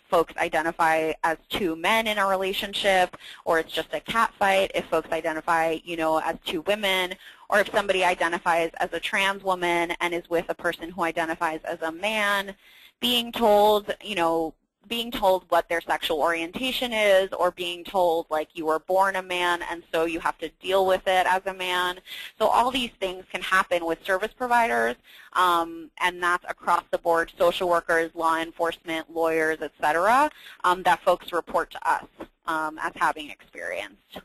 C: folks identify as two men in a relationship, or it's just a cat fight if folks identify, as two women, or if somebody identifies as a trans woman and is with a person who identifies as a man, being told, what their sexual orientation is, or being told like you were born a man and so you have to deal with it as a man. So all these things can happen with service providers, and that's across the board, social workers, law enforcement, lawyers, etc., that folks report to us as having experienced.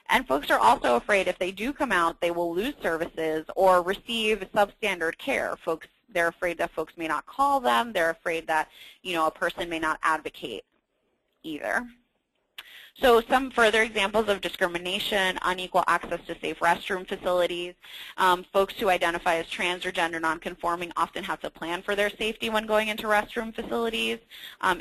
C: And folks are also afraid if they do come out, they will lose services or receive substandard care. Folks They're afraid that folks may not call them. They're afraid that, a person may not advocate either. So some further examples of discrimination: unequal access to safe restroom facilities. Folks who identify as trans or gender nonconforming often have to plan for their safety when going into restroom facilities.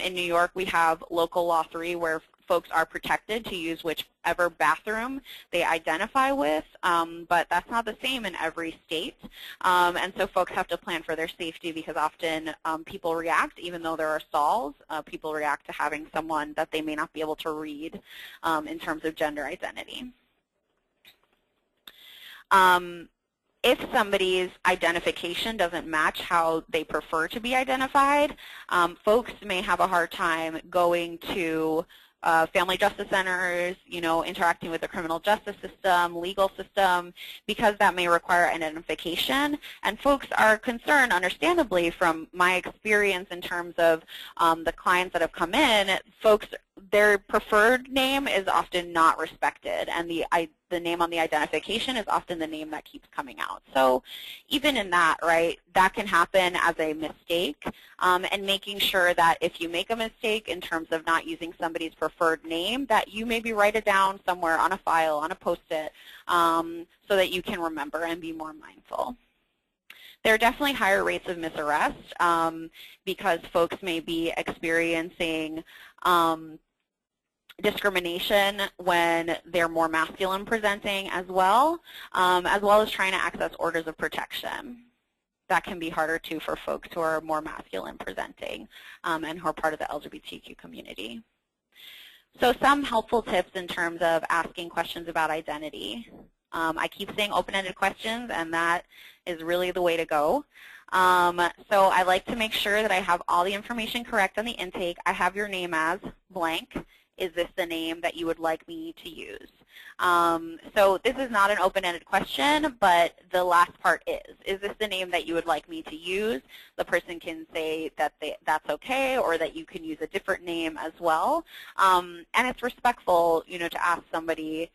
C: In New York, we have Local Law 3, where folks are protected to use whichever bathroom they identify with, but that's not the same in every state. And so folks have to plan for their safety because often people react, even though there are stalls, people react to having someone that they may not be able to read in terms of gender identity. If somebody's identification doesn't match how they prefer to be identified, folks may have a hard time going to family justice centers, interacting with the criminal justice system, legal system, because that may require identification. And folks are concerned, understandably, from my experience in terms of the clients that have come in, folks, their preferred name is often not respected, and the name on the identification is often the name that keeps coming out. So even in that, right, that can happen as a mistake, and making sure that if you make a mistake in terms of not using somebody's preferred name, that you maybe write it down somewhere on a file, on a Post-it, so that you can remember and be more mindful. There are definitely higher rates of misarrest because folks may be experiencing discrimination when they're more masculine presenting as well as trying to access orders of protection. That can be harder too for folks who are more masculine presenting and who are part of the LGBTQ community. So some helpful tips in terms of asking questions about identity. I keep saying open-ended questions, and that is really the way to go. So I like to make sure that I have all the information correct on the intake. I have your name as blank. Is this the name that you would like me to use? So this is not an open-ended question, but the last part is. Is this the name that you would like me to use? The person can say that that's okay, or that you can use a different name as well. And it's respectful, to ask somebody,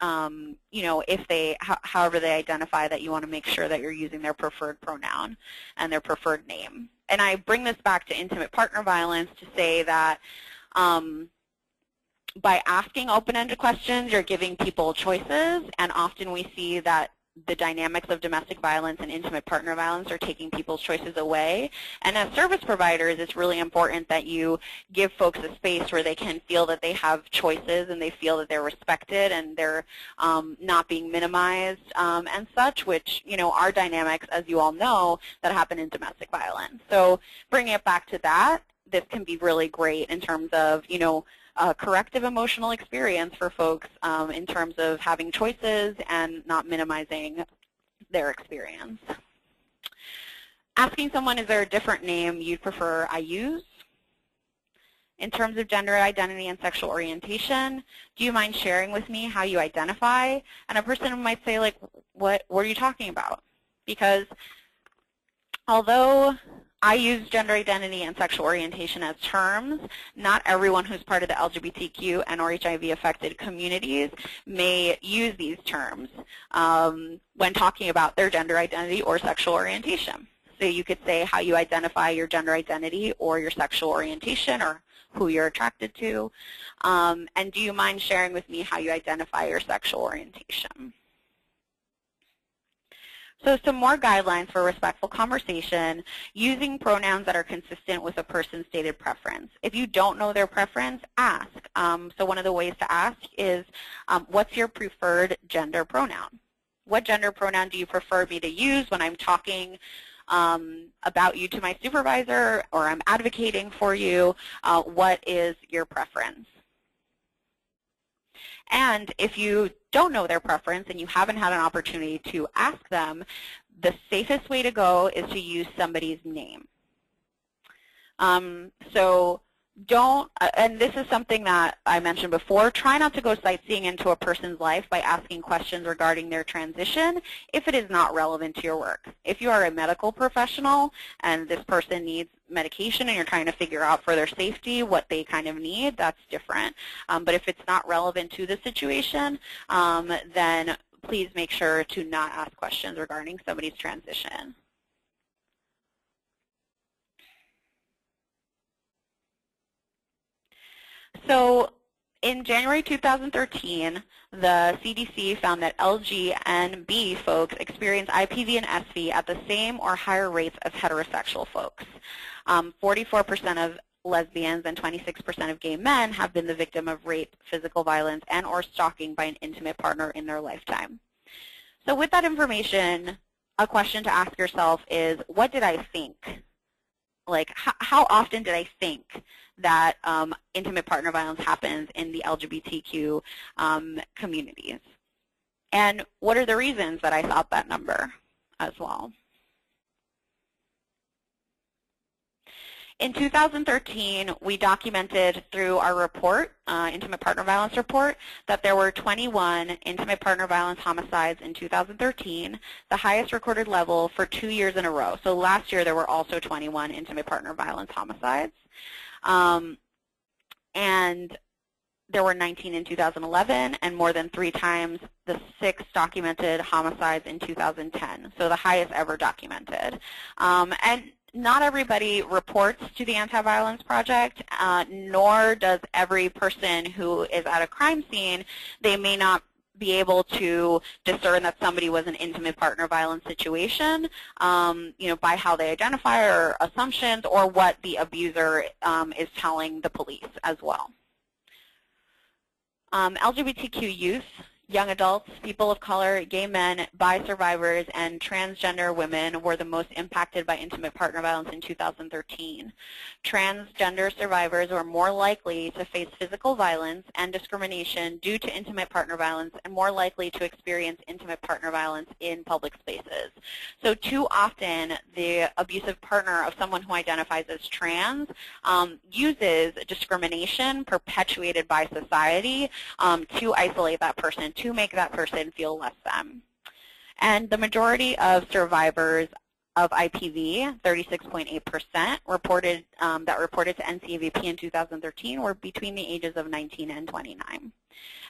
C: if they, however they identify, that you want to make sure that you're using their preferred pronoun and their preferred name. And I bring this back to intimate partner violence to say that by asking open-ended questions, you're giving people choices, and often we see that the dynamics of domestic violence and intimate partner violence are taking people's choices away. And as service providers, it's really important that you give folks a space where they can feel that they have choices and they feel that they're respected and they're not being minimized and such, which, are dynamics, as you all know, that happen in domestic violence. So bringing it back to that, this can be really great in terms of, a corrective emotional experience for folks in terms of having choices and not minimizing their experience. Asking someone, is there a different name you'd prefer I use? In terms of gender identity and sexual orientation, do you mind sharing with me how you identify? And a person might say, like, what are you talking about? Because although I use gender identity and sexual orientation as terms, not everyone who's part of the LGBTQ and or HIV-affected communities may use these terms when talking about their gender identity or sexual orientation. So you could say how you identify your gender identity or your sexual orientation or who you're attracted to. And do you mind sharing with me how you identify your sexual orientation? So some more guidelines for respectful conversation: using pronouns that are consistent with a person's stated preference. If you don't know their preference, ask. So one of the ways to ask is, what's your preferred gender pronoun? What gender pronoun do you prefer me to use when I'm talking about you to my supervisor or I'm advocating for you? What is your preference? And if you don't know their preference and you haven't had an opportunity to ask them, the safest way to go is to use somebody's name. So don't, and this is something that I mentioned before, try not to go sightseeing into a person's life by asking questions regarding their transition if it is not relevant to your work. If you are a medical professional and this person needs medication and you're trying to figure out for their safety what they kind of need, that's different. But if it's not relevant to the situation, then please make sure to not ask questions regarding somebody's transition. So in January 2013, the CDC found that LG and B folks experience IPV and SV at the same or higher rates as heterosexual folks. 44% of lesbians and 26% of gay men have been the victim of rape, physical violence, and or stalking by an intimate partner in their lifetime. So with that information, a question to ask yourself is, what did I think? Like, how often did I think that intimate partner violence happens in the LGBTQ communities? And what are the reasons that I thought that number as well? In 2013, we documented through our report, Intimate Partner Violence Report, that there were 21 intimate partner violence homicides in 2013, the highest recorded level for 2 years in a row. So last year there were also 21 intimate partner violence homicides. And there were 19 in 2011 and more than 3 times the 6 documented homicides in 2010, so the highest ever documented. And not everybody reports to the Anti-Violence Project, nor does every person who is at a crime scene. They may not be able to discern that somebody was an intimate partner violence situation, by how they identify or assumptions or what the abuser is telling the police as well. LGBTQ youth, young adults, people of color, gay men, bi survivors, and transgender women were the most impacted by intimate partner violence in 2013. Transgender survivors were more likely to face physical violence and discrimination due to intimate partner violence and more likely to experience intimate partner violence in public spaces. So too often, the abusive partner of someone who identifies as trans uses discrimination perpetuated by society to isolate that person, to make that person feel less than. And the majority of survivors of IPV, 36.8%, reported to NCAVP in 2013 were between the ages of 19 and 29.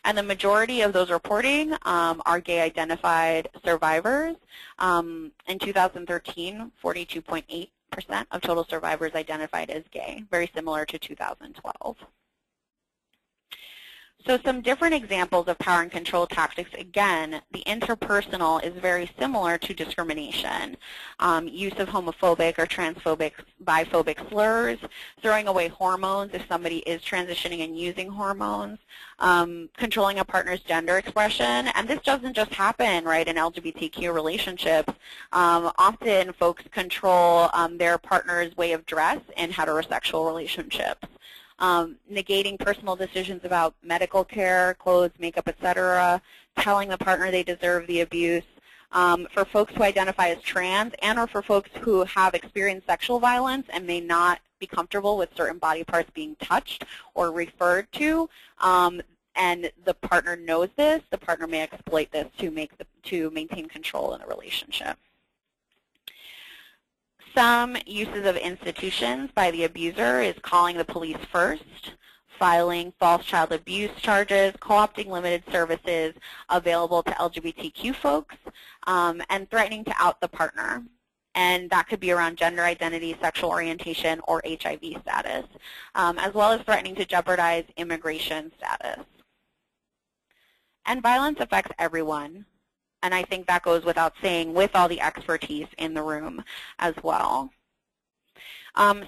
C: And the majority of those reporting are gay-identified survivors. In 2013, 42.8% of total survivors identified as gay, very similar to 2012. So some different examples of power and control tactics. Again, the interpersonal is very similar to discrimination. Use of homophobic or transphobic, biphobic slurs, throwing away hormones if somebody is transitioning and using hormones, controlling a partner's gender expression. And this doesn't just happen, right, in LGBTQ relationships. Often folks control their partner's way of dress in heterosexual relationships. Negating personal decisions about medical care, clothes, makeup, etc., telling the partner they deserve the abuse. For folks who identify as trans and or for folks who have experienced sexual violence and may not be comfortable with certain body parts being touched or referred to, and the partner knows this, the partner may exploit this to maintain control in the relationship. Some uses of institutions by the abuser is calling the police first, filing false child abuse charges, co-opting limited services available to LGBTQ folks, and threatening to out the partner. And that could be around gender identity, sexual orientation, or HIV status, as well as threatening to jeopardize immigration status. And violence affects everyone. And I think that goes without saying with all the expertise in the room as well.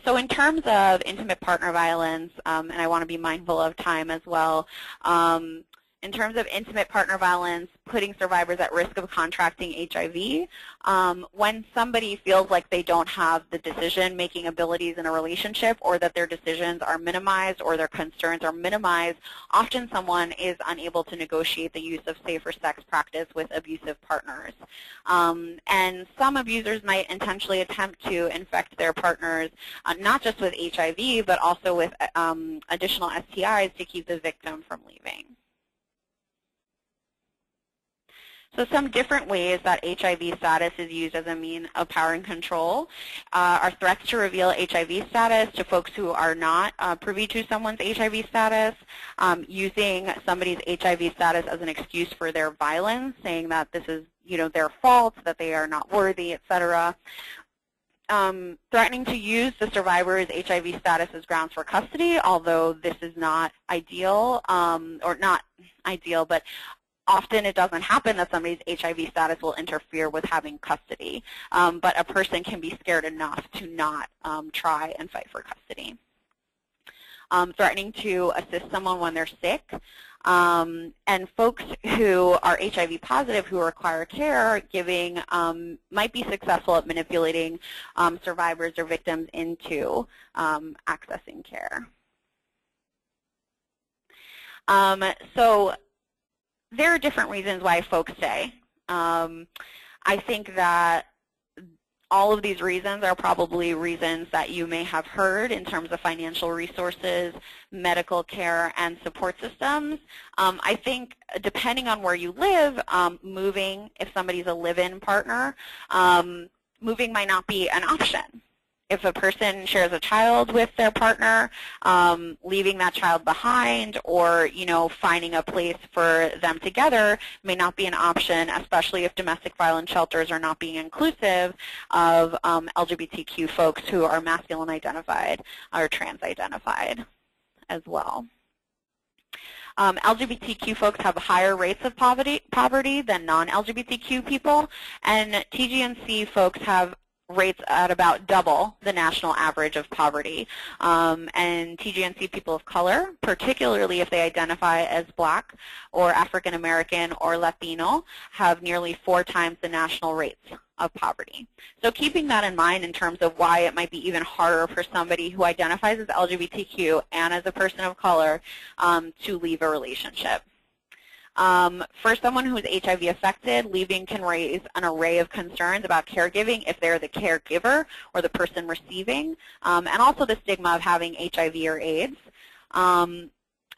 C: So in terms of intimate partner violence, and I want to be mindful of time as well, in terms of intimate partner violence, putting survivors at risk of contracting HIV, when somebody feels like they don't have the decision-making abilities in a relationship or that their decisions are minimized or their concerns are minimized, often someone is unable to negotiate the use of safer sex practice with abusive partners. And some abusers might intentionally attempt to infect their partners, not just with HIV, but also with additional STIs to keep the victim from leaving. So some different ways that HIV status is used as a mean of power and control are threats to reveal HIV status to folks who are not privy to someone's HIV status, using somebody's HIV status as an excuse for their violence, saying that this is their fault, that they are not worthy, etc. threatening to use the survivor's HIV status as grounds for custody, although this is not ideal, or not ideal, but often it doesn't happen that somebody's HIV status will interfere with having custody, but a person can be scared enough to not try and fight for custody. Threatening to assist someone when they're sick, and folks who are HIV positive who require care giving might be successful at manipulating survivors or victims into accessing care. So there are different reasons why folks stay. I think that all of these reasons are probably reasons that you may have heard in terms of financial resources, medical care, and support systems. I think depending on where you live, moving, if somebody's a live-in partner, moving might not be an option. If a person shares a child with their partner, leaving that child behind or, finding a place for them together may not be an option, especially if domestic violence shelters are not being inclusive of LGBTQ folks who are masculine identified or trans identified as well. LGBTQ folks have higher rates of poverty than non-LGBTQ people, and TGNC folks have rates at about double the national average of poverty. And TGNC people of color, particularly if they identify as Black or African American or Latino, have nearly 4 times the national rates of poverty. So keeping that in mind in terms of why it might be even harder for somebody who identifies as LGBTQ and as a person of color to leave a relationship. For someone who is HIV affected, leaving can raise an array of concerns about caregiving if they're the caregiver or the person receiving, and also the stigma of having HIV or AIDS.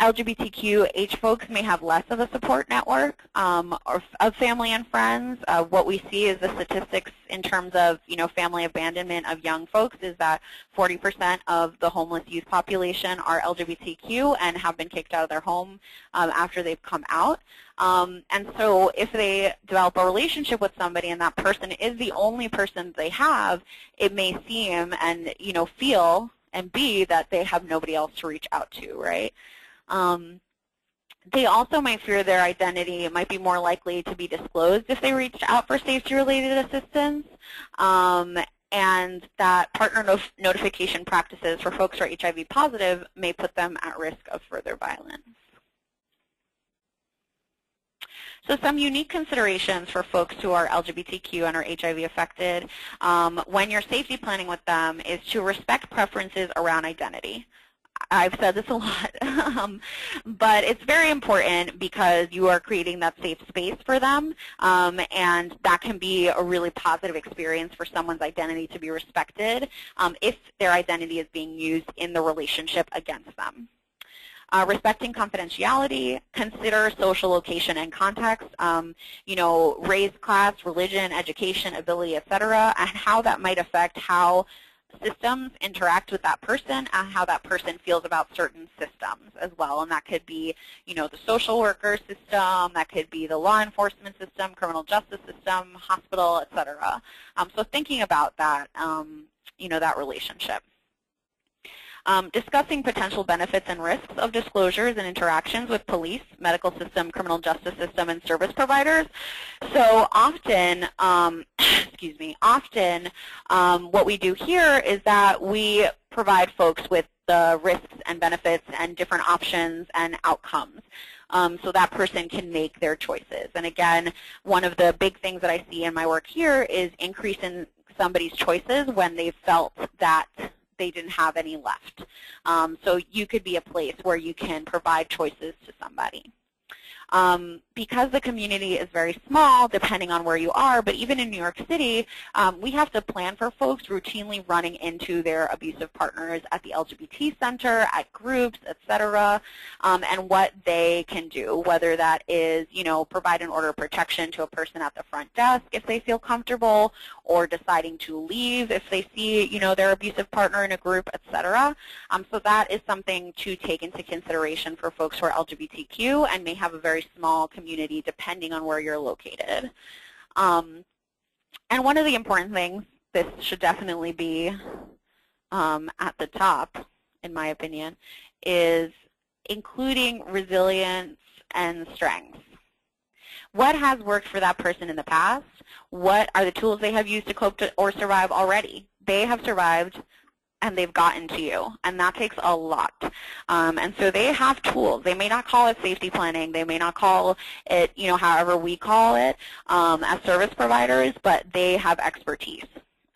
C: LGBTQ folks may have less of a support network or of family and friends. What we see is the statistics in terms of family abandonment of young folks is that 40% of the homeless youth population are LGBTQ and have been kicked out of their home after they've come out. And so if they develop a relationship with somebody and that person is the only person they have, it may seem and feel and be that they have nobody else to reach out to, right? They also might fear their identity might be more likely to be disclosed if they reach out for safety-related assistance, and that partner notification practices for folks who are HIV positive may put them at risk of further violence. So some unique considerations for folks who are LGBTQ and are HIV affected when you're safety planning with them is to respect preferences around identity. I've said this a lot, but it's very important because you are creating that safe space for them, and that can be a really positive experience for someone's identity to be respected if their identity is being used in the relationship against them. Respecting confidentiality, consider social location and context, race, class, religion, education, ability, etc., and how that might affect how systems interact with that person and how that person feels about certain systems as well. And that could be, the social worker system, that could be the law enforcement system, criminal justice system, hospital, etc. So thinking about that, that relationship. Discussing potential benefits and risks of disclosures and interactions with police, medical system, criminal justice system, and service providers. So often, what we do here is that we provide folks with the risks and benefits and different options and outcomes. So that person can make their choices. And again, one of the big things that I see in my work here is increasing somebody's choices when they felt that they didn't have any left. So you could be a place where you can provide choices to somebody. Because the community is very small, depending on where you are, but even in New York City, we have to plan for folks routinely running into their abusive partners at the LGBT center, at groups, etc., and what they can do, whether that is, provide an order of protection to a person at the front desk if they feel comfortable, or deciding to leave if they see, their abusive partner in a group, etc. So that is something to take into consideration for folks who are LGBTQ and may have a very small community depending on where you're located. And one of the important things this should definitely be at the top, in my opinion, is including resilience and strengths. What has worked for that person in the past? What are the tools they have used to cope or survive already? They have survived and they've gotten to you, and that takes a lot. And so they have tools. They may not call it safety planning. They may not call it, however we call it as service providers, but they have expertise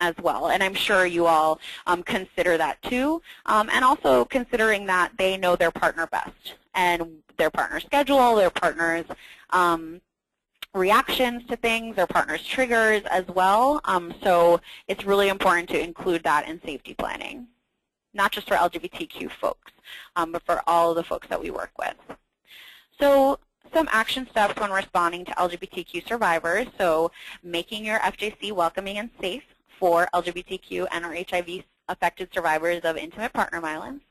C: as well. And I'm sure you all consider that too. And also considering that they know their partner best and their partner's schedule, their partner's reactions to things, their partner's triggers as well. So it's really important to include that in safety planning, not just for LGBTQ folks, but for all of the folks that we work with. So some action steps when responding to LGBTQ survivors. So making your FJC welcoming and safe for LGBTQ and or HIV-affected survivors of intimate partner violence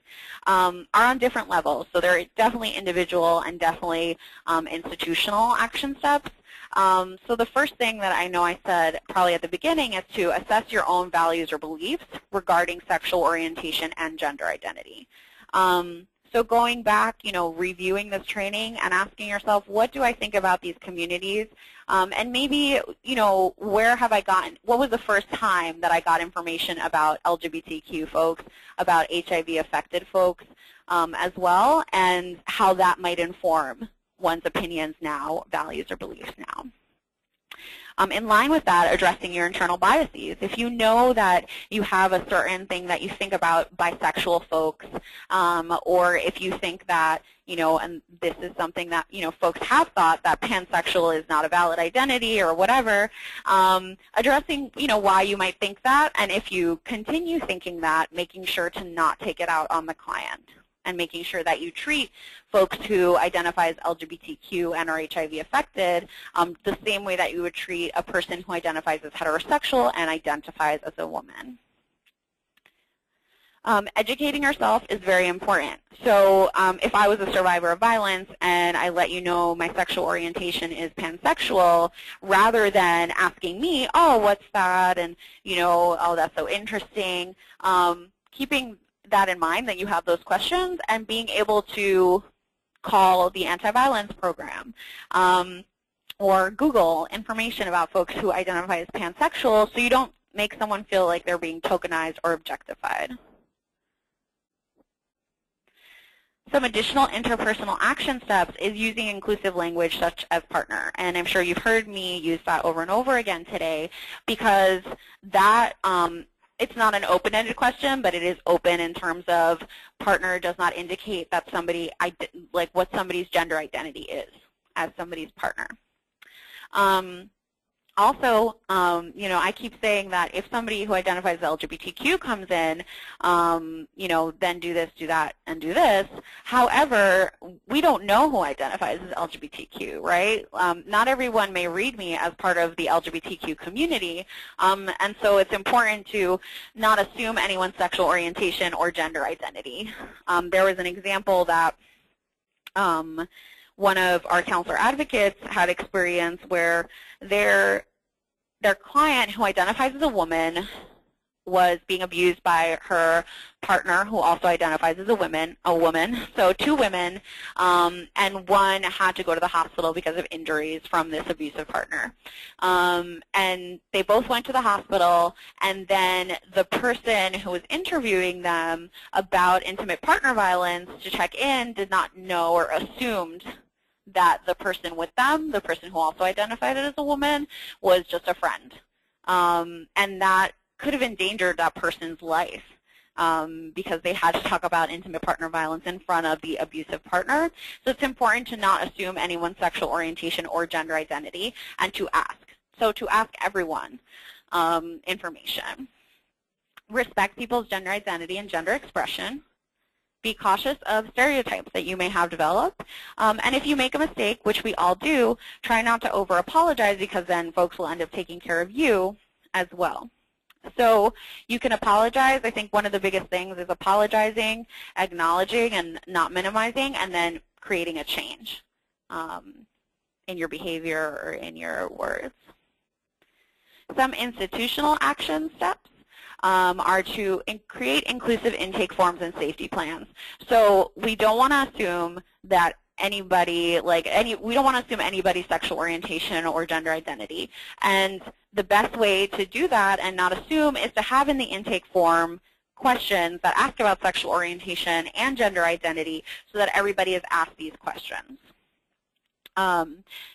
C: are on different levels. So there are definitely individual and definitely institutional action steps. So the first thing that I know I said probably at the beginning is to assess your own values or beliefs regarding sexual orientation and gender identity. So going back, reviewing this training and asking yourself, what do I think about these communities? And maybe, where have I gotten, what was the first time that I got information about LGBTQ folks, about HIV-affected folks as well, and how that might inform one's opinions now, values, or beliefs now. In line with that, addressing your internal biases. If you know that you have a certain thing that you think about bisexual folks, or if you think that, and this is something that, folks have thought that pansexual is not a valid identity or whatever, addressing, why you might think that, and if you continue thinking that, making sure to not take it out on the client, and making sure that you treat folks who identify as LGBTQ and or HIV affected the same way that you would treat a person who identifies as heterosexual and identifies as a woman. Educating yourself is very important. So if I was a survivor of violence and I let you know my sexual orientation is pansexual, rather than asking me, oh, what's that, and, oh, that's so interesting, keeping that in mind, that you have those questions, and being able to call the anti-violence program or Google information about folks who identify as pansexual so you don't make someone feel like they're being tokenized or objectified. Some additional interpersonal action steps is using inclusive language such as partner. And I'm sure you've heard me use that over and over again today, because that it's not an open-ended question, but it is open in terms of partner does not indicate that somebody, like what somebody's gender identity is as somebody's partner. Also, I keep saying that if somebody who identifies as LGBTQ comes in, then do this, do that, and do this. However, we don't know who identifies as LGBTQ, right? Not everyone may read me as part of the LGBTQ community, and so it's important to not assume anyone's sexual orientation or gender identity. There was an example that one of our counselor advocates had experience where their client, who identifies as a woman, was being abused by her partner, who also identifies as a woman. So two women, and one had to go to the hospital because of injuries from this abusive partner. And they both went to the hospital, and then the person who was interviewing them about intimate partner violence to check in did not know or assumed that the person with them, the person who also identified as a woman, was just a friend. And that could have endangered that person's life because they had to talk about intimate partner violence in front of the abusive partner. So it's important to not assume anyone's sexual orientation or gender identity, and to ask. So to ask everyone information. Respect people's gender identity and gender expression. Be cautious of stereotypes that you may have developed. And if you make a mistake, which we all do, try not to over-apologize, because then folks will end up taking care of you as well. So you can apologize. I think one of the biggest things is apologizing, acknowledging, and not minimizing, and then creating a change in your behavior or in your words. Some institutional action steps are to create inclusive intake forms and safety plans. So we don't want to assume that anybody, we don't want to assume anybody's sexual orientation or gender identity. And the best way to do that and not assume is to have in the intake form questions that ask about sexual orientation and gender identity so that everybody is asked these questions.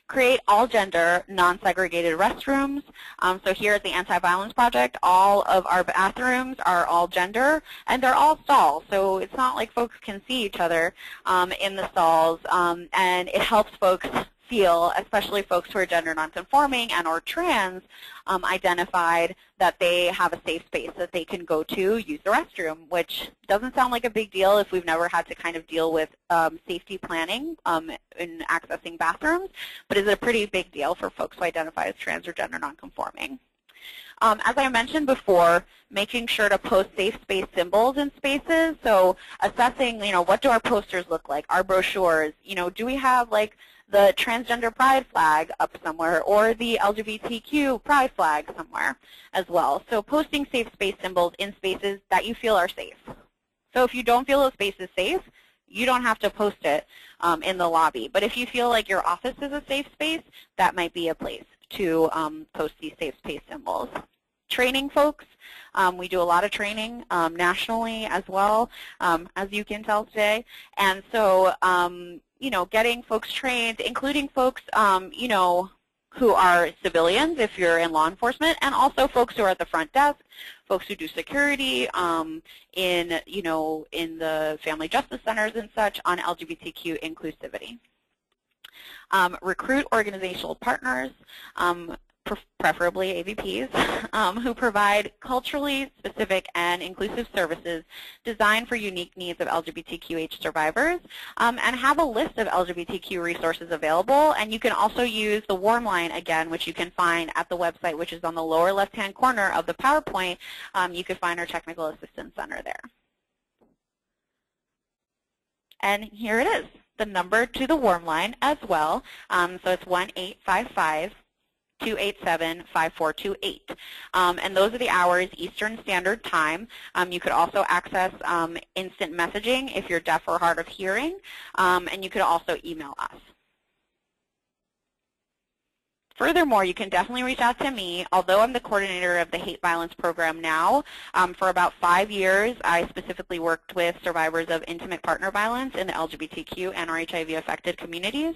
C: Create all-gender, non-segregated restrooms. So here at the Anti-Violence Project, all of our bathrooms are all-gender, and they're all stalls. So it's not like folks can see each other in the stalls, and it helps folks feel, especially folks who are gender nonconforming and or trans identified, that they have a safe space that they can go to use the restroom, which doesn't sound like a big deal if we've never had to kind of deal with safety planning in accessing bathrooms, but is a pretty big deal for folks who identify as trans or gender nonconforming. As I mentioned before, making sure to post safe space symbols in spaces, so assessing, what do our posters look like, our brochures, do we have the transgender pride flag up somewhere or the LGBTQ pride flag somewhere as well. So posting safe space symbols in spaces that you feel are safe. So if you don't feel those spaces safe, you don't have to post it in the lobby. But if you feel like your office is a safe space, that might be a place to post these safe space symbols. Training folks. We do a lot of training nationally as well, as you can tell today. And so, getting folks trained, including folks, who are civilians if you're in law enforcement, and also folks who are at the front desk, folks who do security in the family justice centers and such on LGBTQ inclusivity. Recruit organizational partners, preferably AVPs, who provide culturally specific and inclusive services designed for unique needs of LGBTQH survivors, and have a list of LGBTQ resources available. And you can also use the warm line again, which you can find at the website, which is on the lower left-hand corner of the PowerPoint. You can find our Technical Assistance Center there. And here it is, the number to the warm line as well. So it's 1-855-287-5428. And those are the hours Eastern Standard Time. You could also access instant messaging if you're deaf or hard of hearing, and you could also email us. Furthermore, you can definitely reach out to me. Although I'm the coordinator of the hate violence program now, for about 5 years, I specifically worked with survivors of intimate partner violence in the LGBTQ and or HIV-affected communities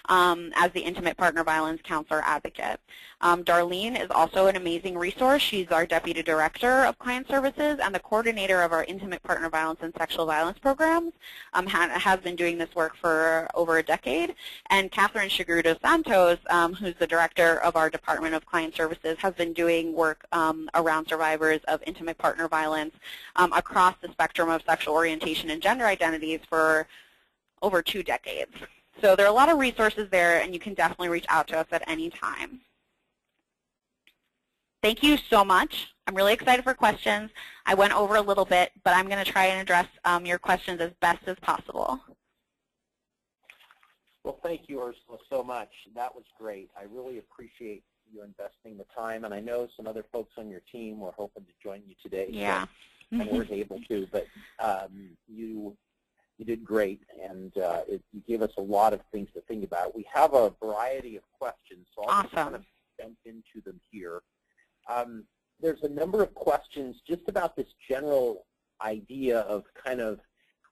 C: as the intimate partner violence counselor advocate. Darlene is also an amazing resource. She's our deputy director of client services and the coordinator of our intimate partner violence and sexual violence programs, has been doing this work for over a decade. And Catherine Chigrudo Santos, who's the director of our Department of Client Services, has been doing work around survivors of intimate partner violence across the spectrum of sexual orientation and gender identities for over 2 decades. So there are a lot of resources there, and you can definitely reach out to us at any time. Thank you so much. I'm really excited for questions. I went over a little bit, but I'm going to try and address your questions as best as possible.
A: Well, thank you, Ursula, so much. That was great. I really appreciate you investing the time, and I know some other folks on your team were hoping to join you today.
C: Yeah.
A: So, and weren't able to, but you did great, and you gave us a lot of things to think about. We have a variety of questions, so I'll just kind of jump into them here. There's a number of questions just about this general idea of kind of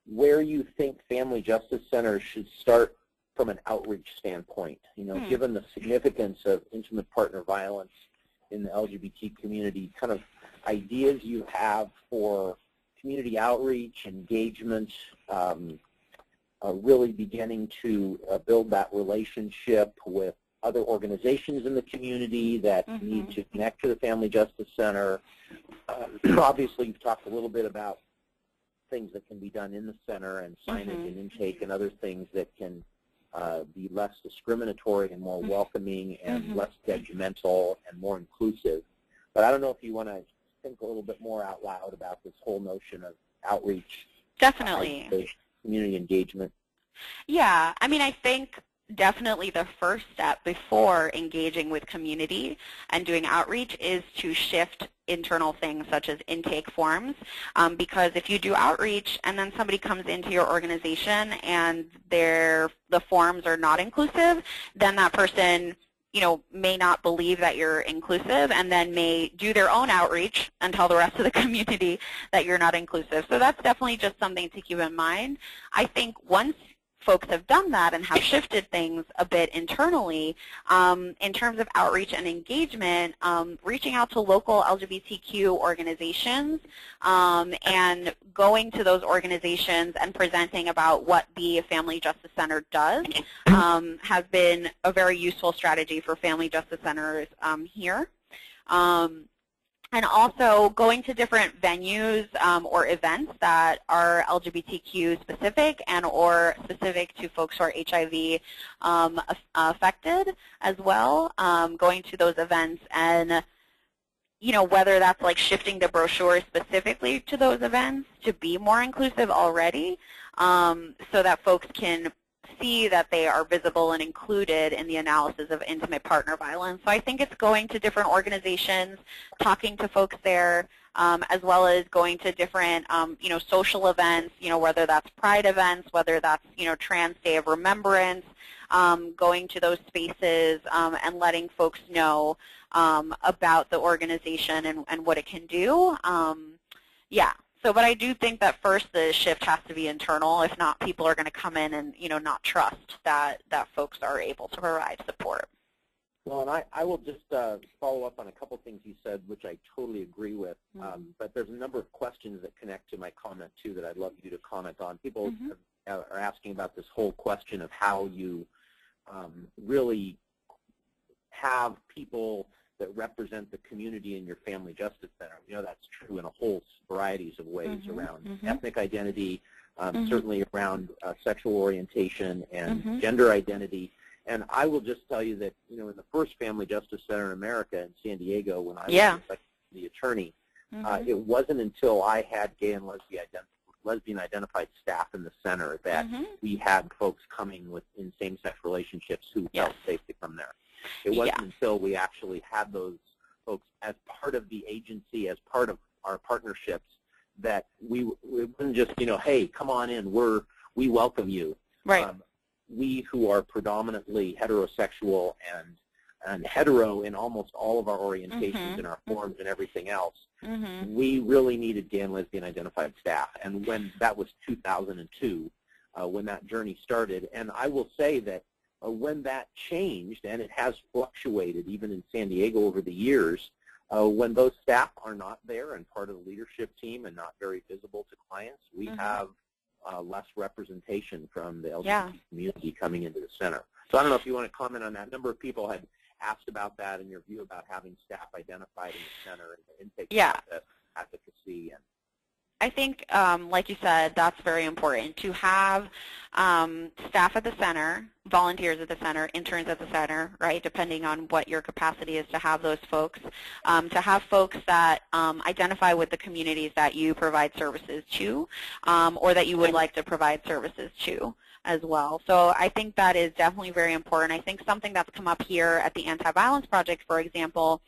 A: where you think family justice centers should start from an outreach standpoint. Given the significance of intimate partner violence in the LGBT community, kind of ideas you have for community outreach, engagement, really beginning to build that relationship with other organizations in the community that need to connect to the Family Justice Center. Obviously, you've talked a little bit about things that can be done in the center and signage and intake and other things that can be less discriminatory and more welcoming and less judgmental and more inclusive. But I don't know if you want to think a little bit more out loud about this whole notion of outreach.
C: Definitely.
A: Community engagement.
C: Yeah, I mean, I think definitely the first step before engaging with community and doing outreach is to shift internal things such as intake forms, because if you do outreach and then somebody comes into your organization and the forms are not inclusive, then that person may not believe that you're inclusive and then may do their own outreach and tell the rest of the community that you're not inclusive. So that's definitely just something to keep in mind. I think once folks have done that and have shifted things a bit internally, in terms of outreach and engagement, reaching out to local LGBTQ organizations and going to those organizations and presenting about what the Family Justice Center does has been a very useful strategy for Family Justice Centers here. And also going to different venues or events that are LGBTQ specific and or specific to folks who are HIV affected as well. Going to those events and whether that's like shifting the brochure specifically to those events to be more inclusive already, so that folks can see that they are visible and included in the analysis of intimate partner violence. So I think it's going to different organizations, talking to folks there, as well as going to different, social events, whether that's pride events, whether that's, Trans Day of Remembrance, going to those spaces and letting folks know about the organization and what it can do. Yeah. So, but I do think that first the shift has to be internal. If not, people are going to come in and, not trust that folks are able to provide support.
A: Well, and I will just follow up on a couple things you said, which I totally agree with. But there's a number of questions that connect to my comment, too, that I'd love you to comment on. People are asking about this whole question of how you really have people that represent the community in your Family Justice Center. That's true in a whole varieties of ways around ethnic identity, certainly around sexual orientation and gender identity. And I will just tell you that, in the first Family Justice Center in America in San Diego, when I was the attorney, it wasn't until I had gay and lesbian identified staff in the center that we had folks coming in same-sex relationships who felt safe to come there. It wasn't until we actually had those folks as part of the agency, as part of our partnerships, that we wouldn't just, hey, come on in, we welcome you.
C: Right.
A: We who are predominantly heterosexual and hetero in almost all of our orientations and our forms and everything else, we really needed gay and lesbian identified staff. And when that was 2002, when that journey started, and I will say that when that changed, and it has fluctuated even in San Diego over the years, when those staff are not there and part of the leadership team and not very visible to clients, we have less representation from the LGBT community coming into the center. So I don't know if you want to comment on that. A number of people had asked about that and your view about having staff identified in the center and the intake process, advocacy. And
C: I think, like you said, that's very important to have staff at the center, volunteers at the center, interns at the center, right, depending on what your capacity is to have those folks, to have folks that identify with the communities that you provide services to or that you would like to provide services to as well. So I think that is definitely very important. I think something that's come up here at the Anti-Violence Project, for example,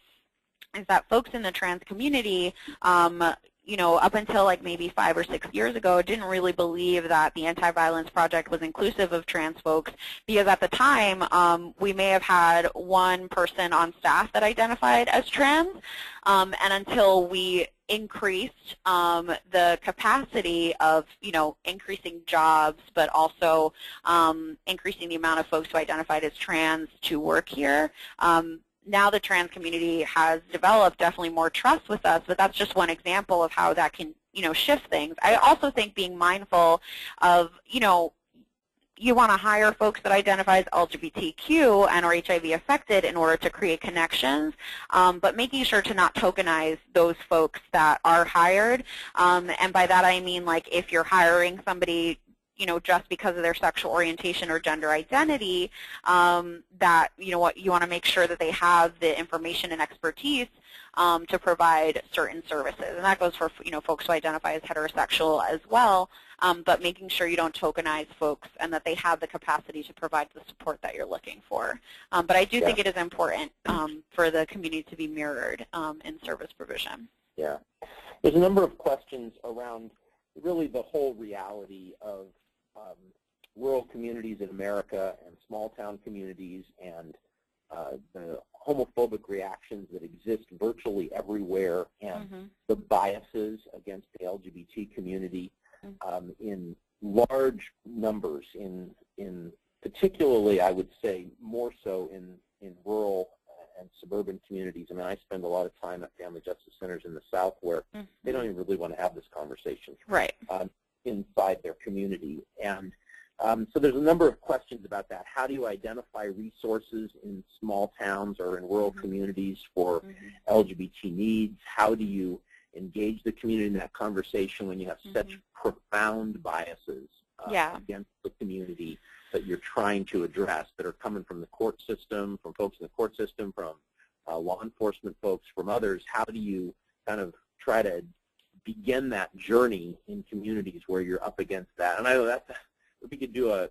C: is that folks in the trans community, up until like maybe 5 or 6 years ago, didn't really believe that the Anti-Violence Project was inclusive of trans folks, because at the time we may have had one person on staff that identified as trans, and until we increased the capacity of, increasing jobs, but also increasing the amount of folks who identified as trans to work here. Now the trans community has developed definitely more trust with us, but that's just one example of how that can, shift things. I also think being mindful of, you want to hire folks that identify as LGBTQ and or HIV affected in order to create connections, but making sure to not tokenize those folks that are hired. And by that I mean, like, if you're hiring somebody, just because of their sexual orientation or gender identity, that, what you want to make sure that they have the information and expertise to provide certain services. And that goes for, folks who identify as heterosexual as well, but making sure you don't tokenize folks and that they have the capacity to provide the support that you're looking for. But I do think it is important for the community to be mirrored in service provision.
A: Yeah. There's a number of questions around really the whole reality of rural communities in America and small town communities and the homophobic reactions that exist virtually everywhere and the biases against the LGBT community in large numbers, in particularly, I would say, more so in rural and suburban communities. I mean, I spend a lot of time at family justice centers in the South where they don't even really want to have this conversation inside their community. And so there's a number of questions about that. How do you identify resources in small towns or in rural communities for LGBT needs? How do you engage the community in that conversation when you have such profound biases against the community that you're trying to address that are coming from the court system, from folks in the court system, from law enforcement folks, from others? How do you kind of try to begin that journey in communities where you're up against that? And I know that's we could do a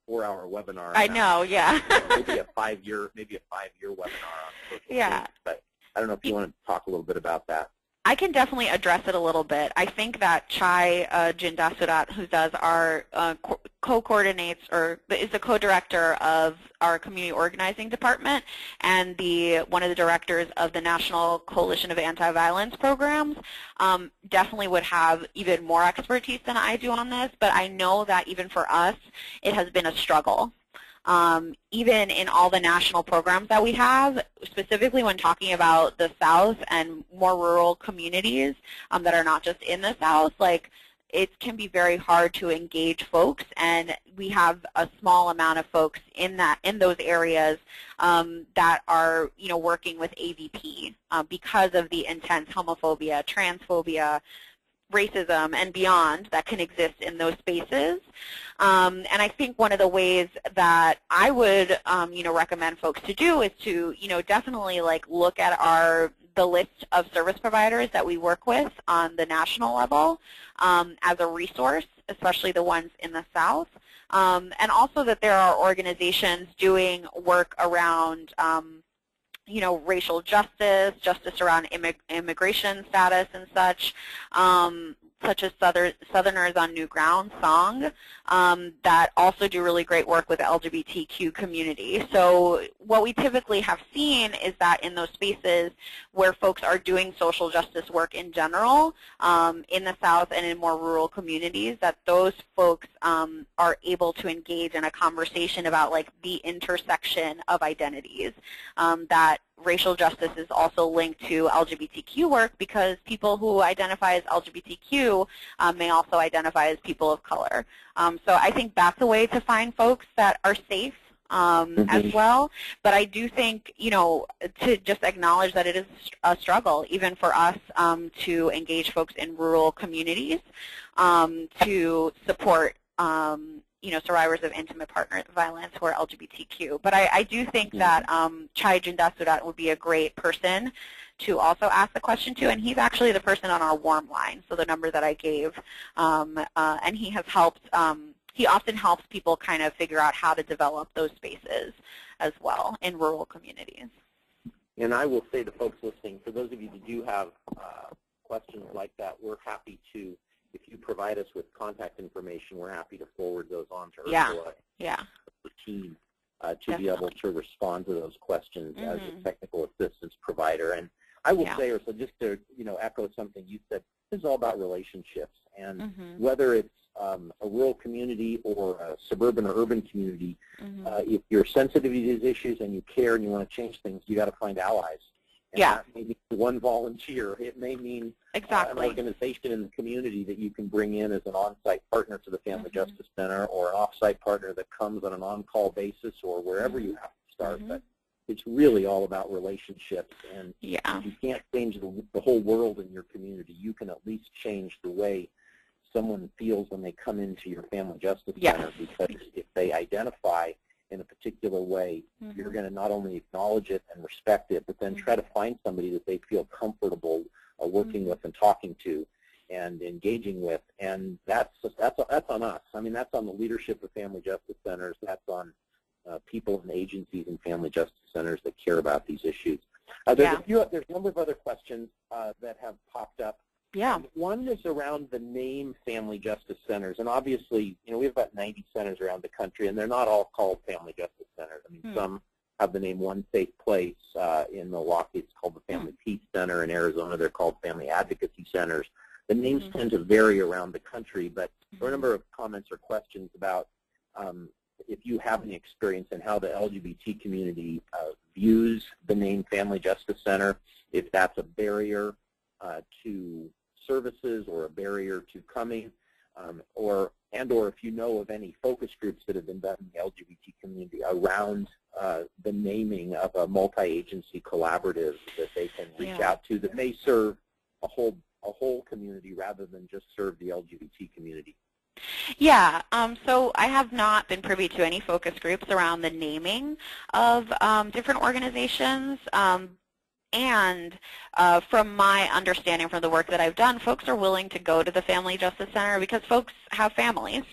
A: 4-hour webinar.
C: I know,
A: maybe a 5-year webinar on social change, but I don't know if you want to talk a little bit about that.
C: I can definitely address it a little bit. I think that Chai Jindasudat, who does our co-coordinates or is the co-director of our community organizing department and one of the directors of the National Coalition of Anti-Violence Programs, definitely would have even more expertise than I do on this. But I know that even for us, it has been a struggle. Even in all the national programs that we have, specifically when talking about the South and more rural communities that are not just in the South, like it can be very hard to engage folks, and we have a small amount of folks in those areas that are working with AVP because of the intense homophobia, transphobia, racism, and beyond that can exist in those spaces. And I think one of the ways that I would, recommend folks to do is to, definitely look at the list of service providers that we work with on the national level as a resource, especially the ones in the South. And also that there are organizations doing work around racial justice, justice around immigration status and such as Southerners on New Ground, SONG, that also do really great work with the LGBTQ community. So what we typically have seen is that in those spaces where folks are doing social justice work in general, in the South and in more rural communities, that those folks are able to engage in a conversation about the intersection of identities, that racial justice is also linked to LGBTQ work because people who identify as LGBTQ may also identify as people of color. So I think that's a way to find folks that are safe as well. But I do think, to just acknowledge that it is a struggle, even for us, to engage folks in rural communities to support survivors of intimate partner violence who are LGBTQ. But I do think that Chai Jindasudat would be a great person to also ask the question to, and he's actually the person on our warm line, so the number that I gave, and he has helped, he often helps people kind of figure out how to develop those spaces as well in rural communities.
A: And I will say to folks listening, for those of you that do have questions like that, we're happy to, if you provide us with contact information, we're happy to forward those on to Ursula and the team to be able to respond to those questions as a technical assistance provider. And I will say, Ursula, just to echo something you said, this is all about relationships. And whether it's a rural community or a suburban or urban community, if you're sensitive to these issues and you care and you want to change things, you got to find allies. And that may mean one volunteer. It may mean an organization in the community that you can bring in as an on-site partner to the Family Justice Center, or an off-site partner that comes on an on-call basis, or wherever you have to start. But it's really all about relationships, and you can't change the whole world in your community. You can at least change the way someone feels when they come into your Family Justice Center, because if they identify in a particular way, you're going to not only acknowledge it and respect it, but then try to find somebody that they feel comfortable working with and talking to and engaging with, and that's on us. I mean, that's on the leadership of Family Justice Centers. That's on people and agencies and Family Justice Centers that care about these issues. There's a number of other questions that have popped up.
C: Yeah.
A: One is around the name Family Justice Centers, and obviously, we have about 90 centers around the country, and they're not all called Family Justice Centers. I mean, some have the name One Safe Place. In Milwaukee, it's called the Family Peace Center. In Arizona, they're called Family Advocacy Centers. The names tend to vary around the country, but there are a number of comments or questions about if you have any experience in how the LGBT community views the name Family Justice Center, if that's a barrier to services or a barrier to coming, or if you know of any focus groups that have been done in the LGBT community around the naming of a multi-agency collaborative that they can reach out to that may serve a whole community rather than just serve the LGBT community.
C: Yeah, so I have not been privy to any focus groups around the naming of different organizations. And from my understanding from the work that I've done, folks are willing to go to the Family Justice Center because folks have families,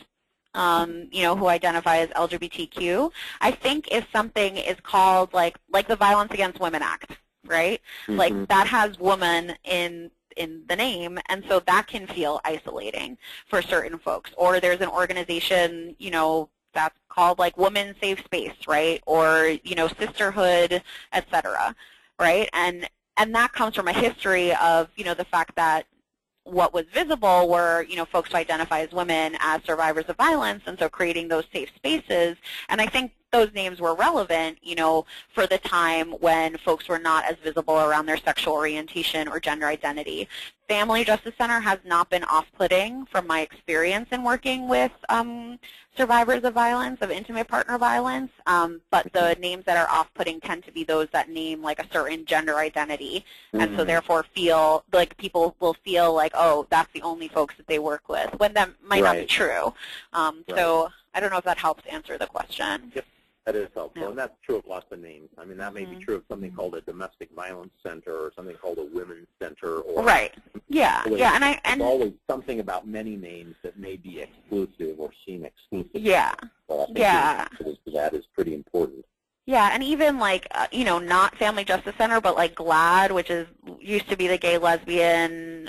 C: who identify as LGBTQ. I think if something is called like the Violence Against Women Act, right? Like that has woman in the name, and so that can feel isolating for certain folks. Or there's an organization, that's called like Women's Safe Space, right? Or, sisterhood, etc. Right? And that comes from a history of, the fact that what was visible were, folks who identify as women as survivors of violence, and so creating those safe spaces. And I think those names were relevant, for the time when folks were not as visible around their sexual orientation or gender identity. Family Justice Center has not been off-putting from my experience in working with survivors of violence, of intimate partner violence, but the names that are off-putting tend to be those that name like a certain gender identity, and so therefore feel like people will feel like, oh, that's the only folks that they work with, when that might not be true. So I don't know if that helps answer the question.
A: Yep. That is helpful, and that's true of lots of names. I mean, that may be true of something called a domestic violence center or something called a women's center. Or and there's always something about many names that may be exclusive or seem exclusive. So I think that is pretty important.
C: Yeah, and even like, not Family Justice Center, but like GLAAD, which used to be the Gay, Lesbian,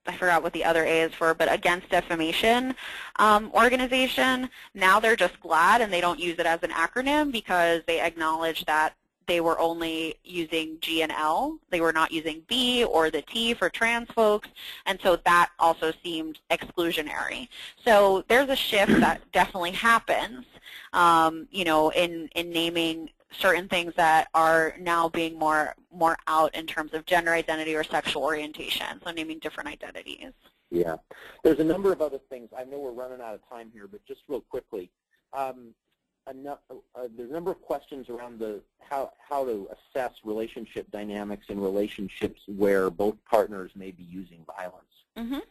C: I forgot what the other A is for, but Against Defamation organization. Now they're just GLAAD, and they don't use it as an acronym because they acknowledge that they were only using G and L. They were not using B or the T for trans folks, and so that also seemed exclusionary. So there's a shift that definitely happens, in naming certain things that are now being more out in terms of gender identity or sexual orientation, so naming different identities. Yeah.
A: There's a number of other things. I know we're running out of time here, but just real quickly, there's a number of questions around how to assess relationship dynamics in relationships where both partners may be using violence.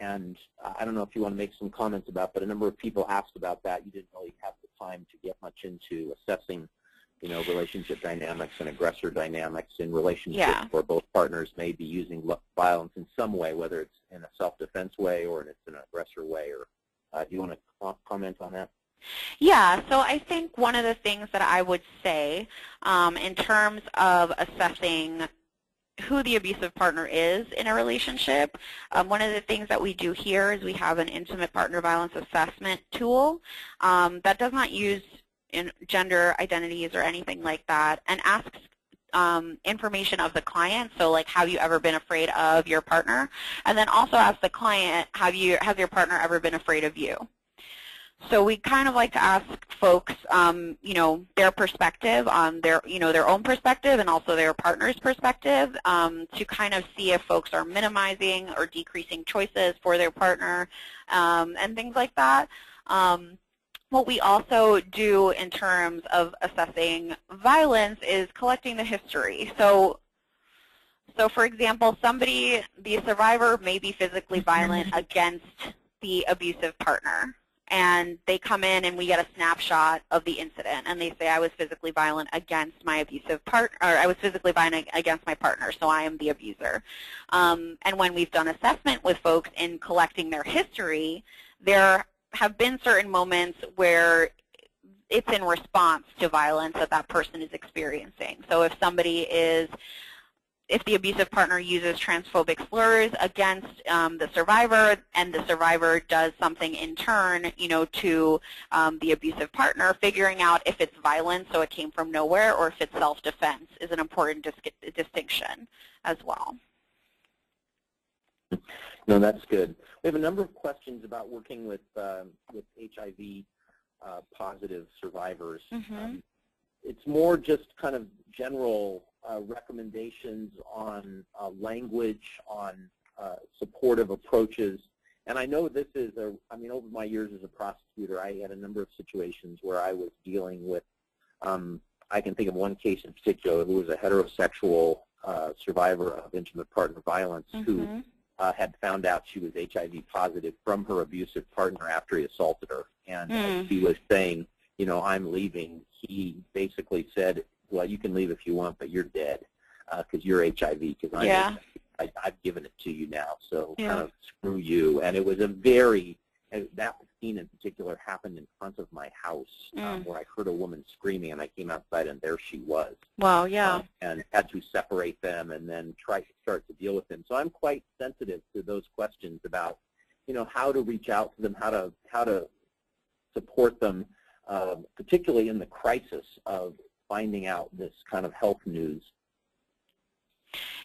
A: And I don't know if you want to make some comments about, but a number of people asked about that. You didn't really have the time to get much into assessing relationship dynamics and aggressor dynamics in relationships where both partners may be using violence in some way, whether it's in a self-defense way or it's in an aggressor way. Or do you want to comment on that?
C: Yeah, so I think one of the things that I would say in terms of assessing who the abusive partner is in a relationship, one of the things that we do here is we have an intimate partner violence assessment tool that does not use gender identities or anything like that, and asks information of the client, so like, have you ever been afraid of your partner? And then also ask the client, has your partner ever been afraid of you? So we kind of like to ask folks, their perspective on their own perspective and also their partner's perspective to kind of see if folks are minimizing or decreasing choices for their partner and things like that. What we also do in terms of assessing violence is collecting the history. So for example, the survivor may be physically violent against the abusive partner. And they come in and we get a snapshot of the incident, and they say, I was physically violent against my abusive partner, or I was physically violent against my partner, so I am the abuser. And when we've done assessment with folks in collecting their history, there have been certain moments where it's in response to violence that that person is experiencing. So if the abusive partner uses transphobic slurs against the survivor, and the survivor does something in turn, to the abusive partner, figuring out if it's violence, so it came from nowhere, or if it's self-defense is an important distinction as well.
A: No, that's good. We have a number of questions about working with HIV positive survivors. It's more just kind of general recommendations on language, on supportive approaches. And I know this is over my years as a prosecutor, I had a number of situations where I was dealing with, I can think of one case in particular who was a heterosexual survivor of intimate partner violence who had found out she was HIV positive from her abusive partner after he assaulted her. And as she was saying, I'm leaving, he basically said, well, you can leave if you want, but you're dead because you're HIV, because I've given it to you now, so kind of screw you. And it was that scene in particular happened in front of my house where I heard a woman screaming, and I came outside, and there she was.
C: Wow, yeah.
A: And had to separate them and then try to start to deal with them. So I'm quite sensitive to those questions about, how to reach out to them, how to support them, particularly in the crisis of finding out this kind of health news.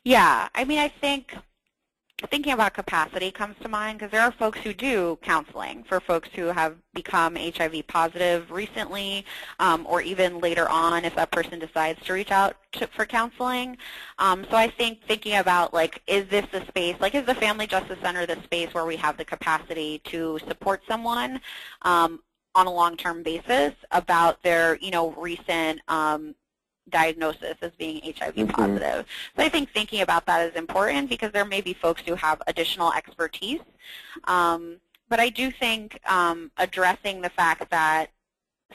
C: Yeah, I think thinking about capacity comes to mind, because there are folks who do counseling for folks who have become HIV positive recently, or even later on if that person decides to reach out for counseling. So I think thinking about, is this a space, is the Family Justice Center the space where we have the capacity to support someone on a long-term basis about their, recent diagnosis as being HIV positive. So I think thinking about that is important, because there may be folks who have additional expertise. But I do think addressing the fact that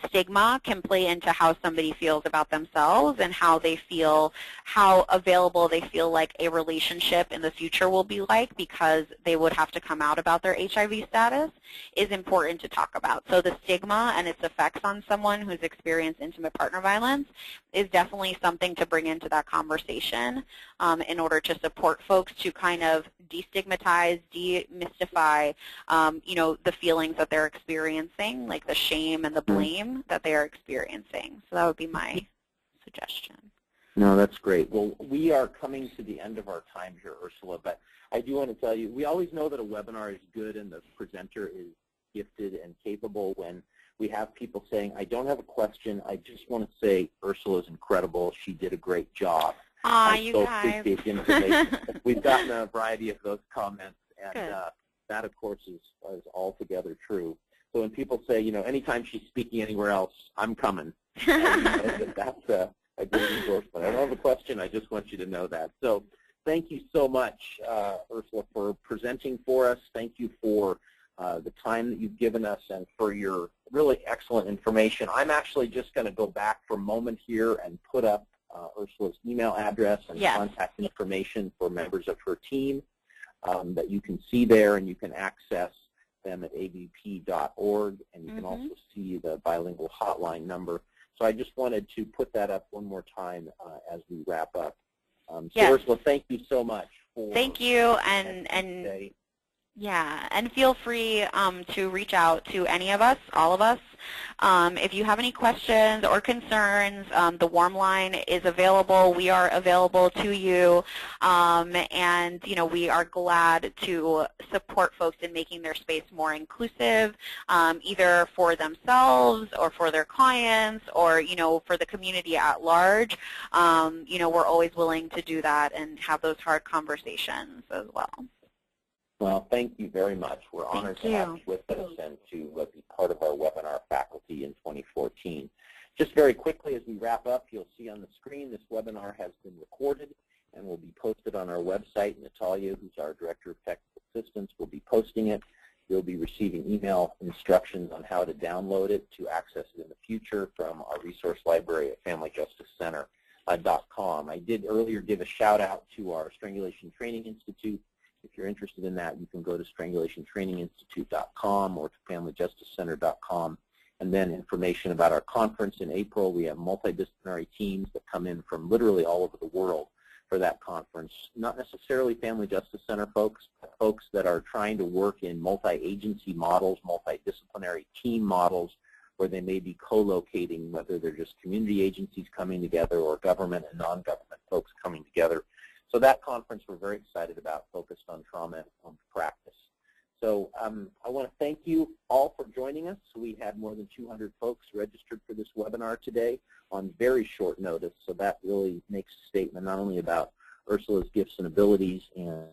C: stigma can play into how somebody feels about themselves and how available they feel like a relationship in the future will be like, because they would have to come out about their HIV status, is important to talk about. So the stigma and its effects on someone who's experienced intimate partner violence is definitely something to bring into that conversation in order to support folks to kind of destigmatize, demystify, the feelings that they're experiencing, like the shame and the blame that they are experiencing. So that would be my suggestion.
A: No, that's great. Well, we are coming to the end of our time here, Ursula, but I do want to tell you, we always know that a webinar is good and the presenter is gifted and capable when we have people saying, I don't have a question, I just want to say Ursula's incredible, she did a great job.
C: You
A: so
C: guys.
A: Appreciate the information. We've gotten a variety of those comments, and that, of course, is altogether true. So when people say, anytime she's speaking anywhere else, I'm coming, that's a great endorsement. I don't have a question. I just want you to know that. So thank you so much, Ursula, for presenting for us. Thank you for the time that you've given us and for your really excellent information. I'm actually just going to go back for a moment here and put up Ursula's email address and contact information for members of her team that you can see there, and you can access them at avp.org, and you can also see the bilingual hotline number. So I just wanted to put that up one more time as we wrap up. So Ursula, thank you so much.
C: Thank you, and feel free to reach out to any of us, all of us. If you have any questions or concerns, the warm line is available. We are available to you, and we are glad to support folks in making their space more inclusive, either for themselves or for their clients, or for the community at large. We're always willing to do that and have those hard conversations as well.
A: Well, thank you very much. We're honored to have you with us and to be part of our webinar faculty in 2014. Just very quickly as we wrap up, you'll see on the screen this webinar has been recorded and will be posted on our website. Natalia, who's our Director of Technical Assistance, will be posting it. You'll be receiving email instructions on how to download it to access it in the future from our resource library at FamilyJusticeCenter.com. I did earlier give a shout out to our Strangulation Training Institute. If you're interested in that, you can go to strangulationtraininginstitute.com or to FamilyJusticeCenter.com. And then information about our conference in April. We have multidisciplinary teams that come in from literally all over the world for that conference. Not necessarily Family Justice Center folks, but folks that are trying to work in multi-agency models, multidisciplinary team models, where they may be co-locating, whether they're just community agencies coming together or government and non-government folks coming together. So that conference we're very excited about, focused on trauma-informed practice. So I want to thank you all for joining us. We had more than 200 folks registered for this webinar today on very short notice, so that really makes a statement not only about Ursula's gifts and abilities and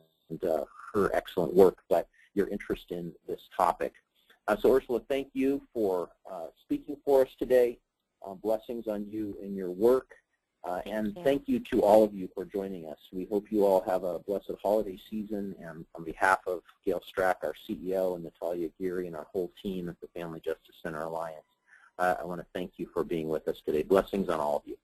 A: her excellent work, but your interest in this topic. So Ursula, thank you for speaking for us today. Blessings on you in your work. And thank you to all of you for joining us. We hope you all have a blessed holiday season, and on behalf of Gail Strack, our CEO, and Natalia Geary and our whole team at the Family Justice Center Alliance, I want to thank you for being with us today. Blessings on all of you.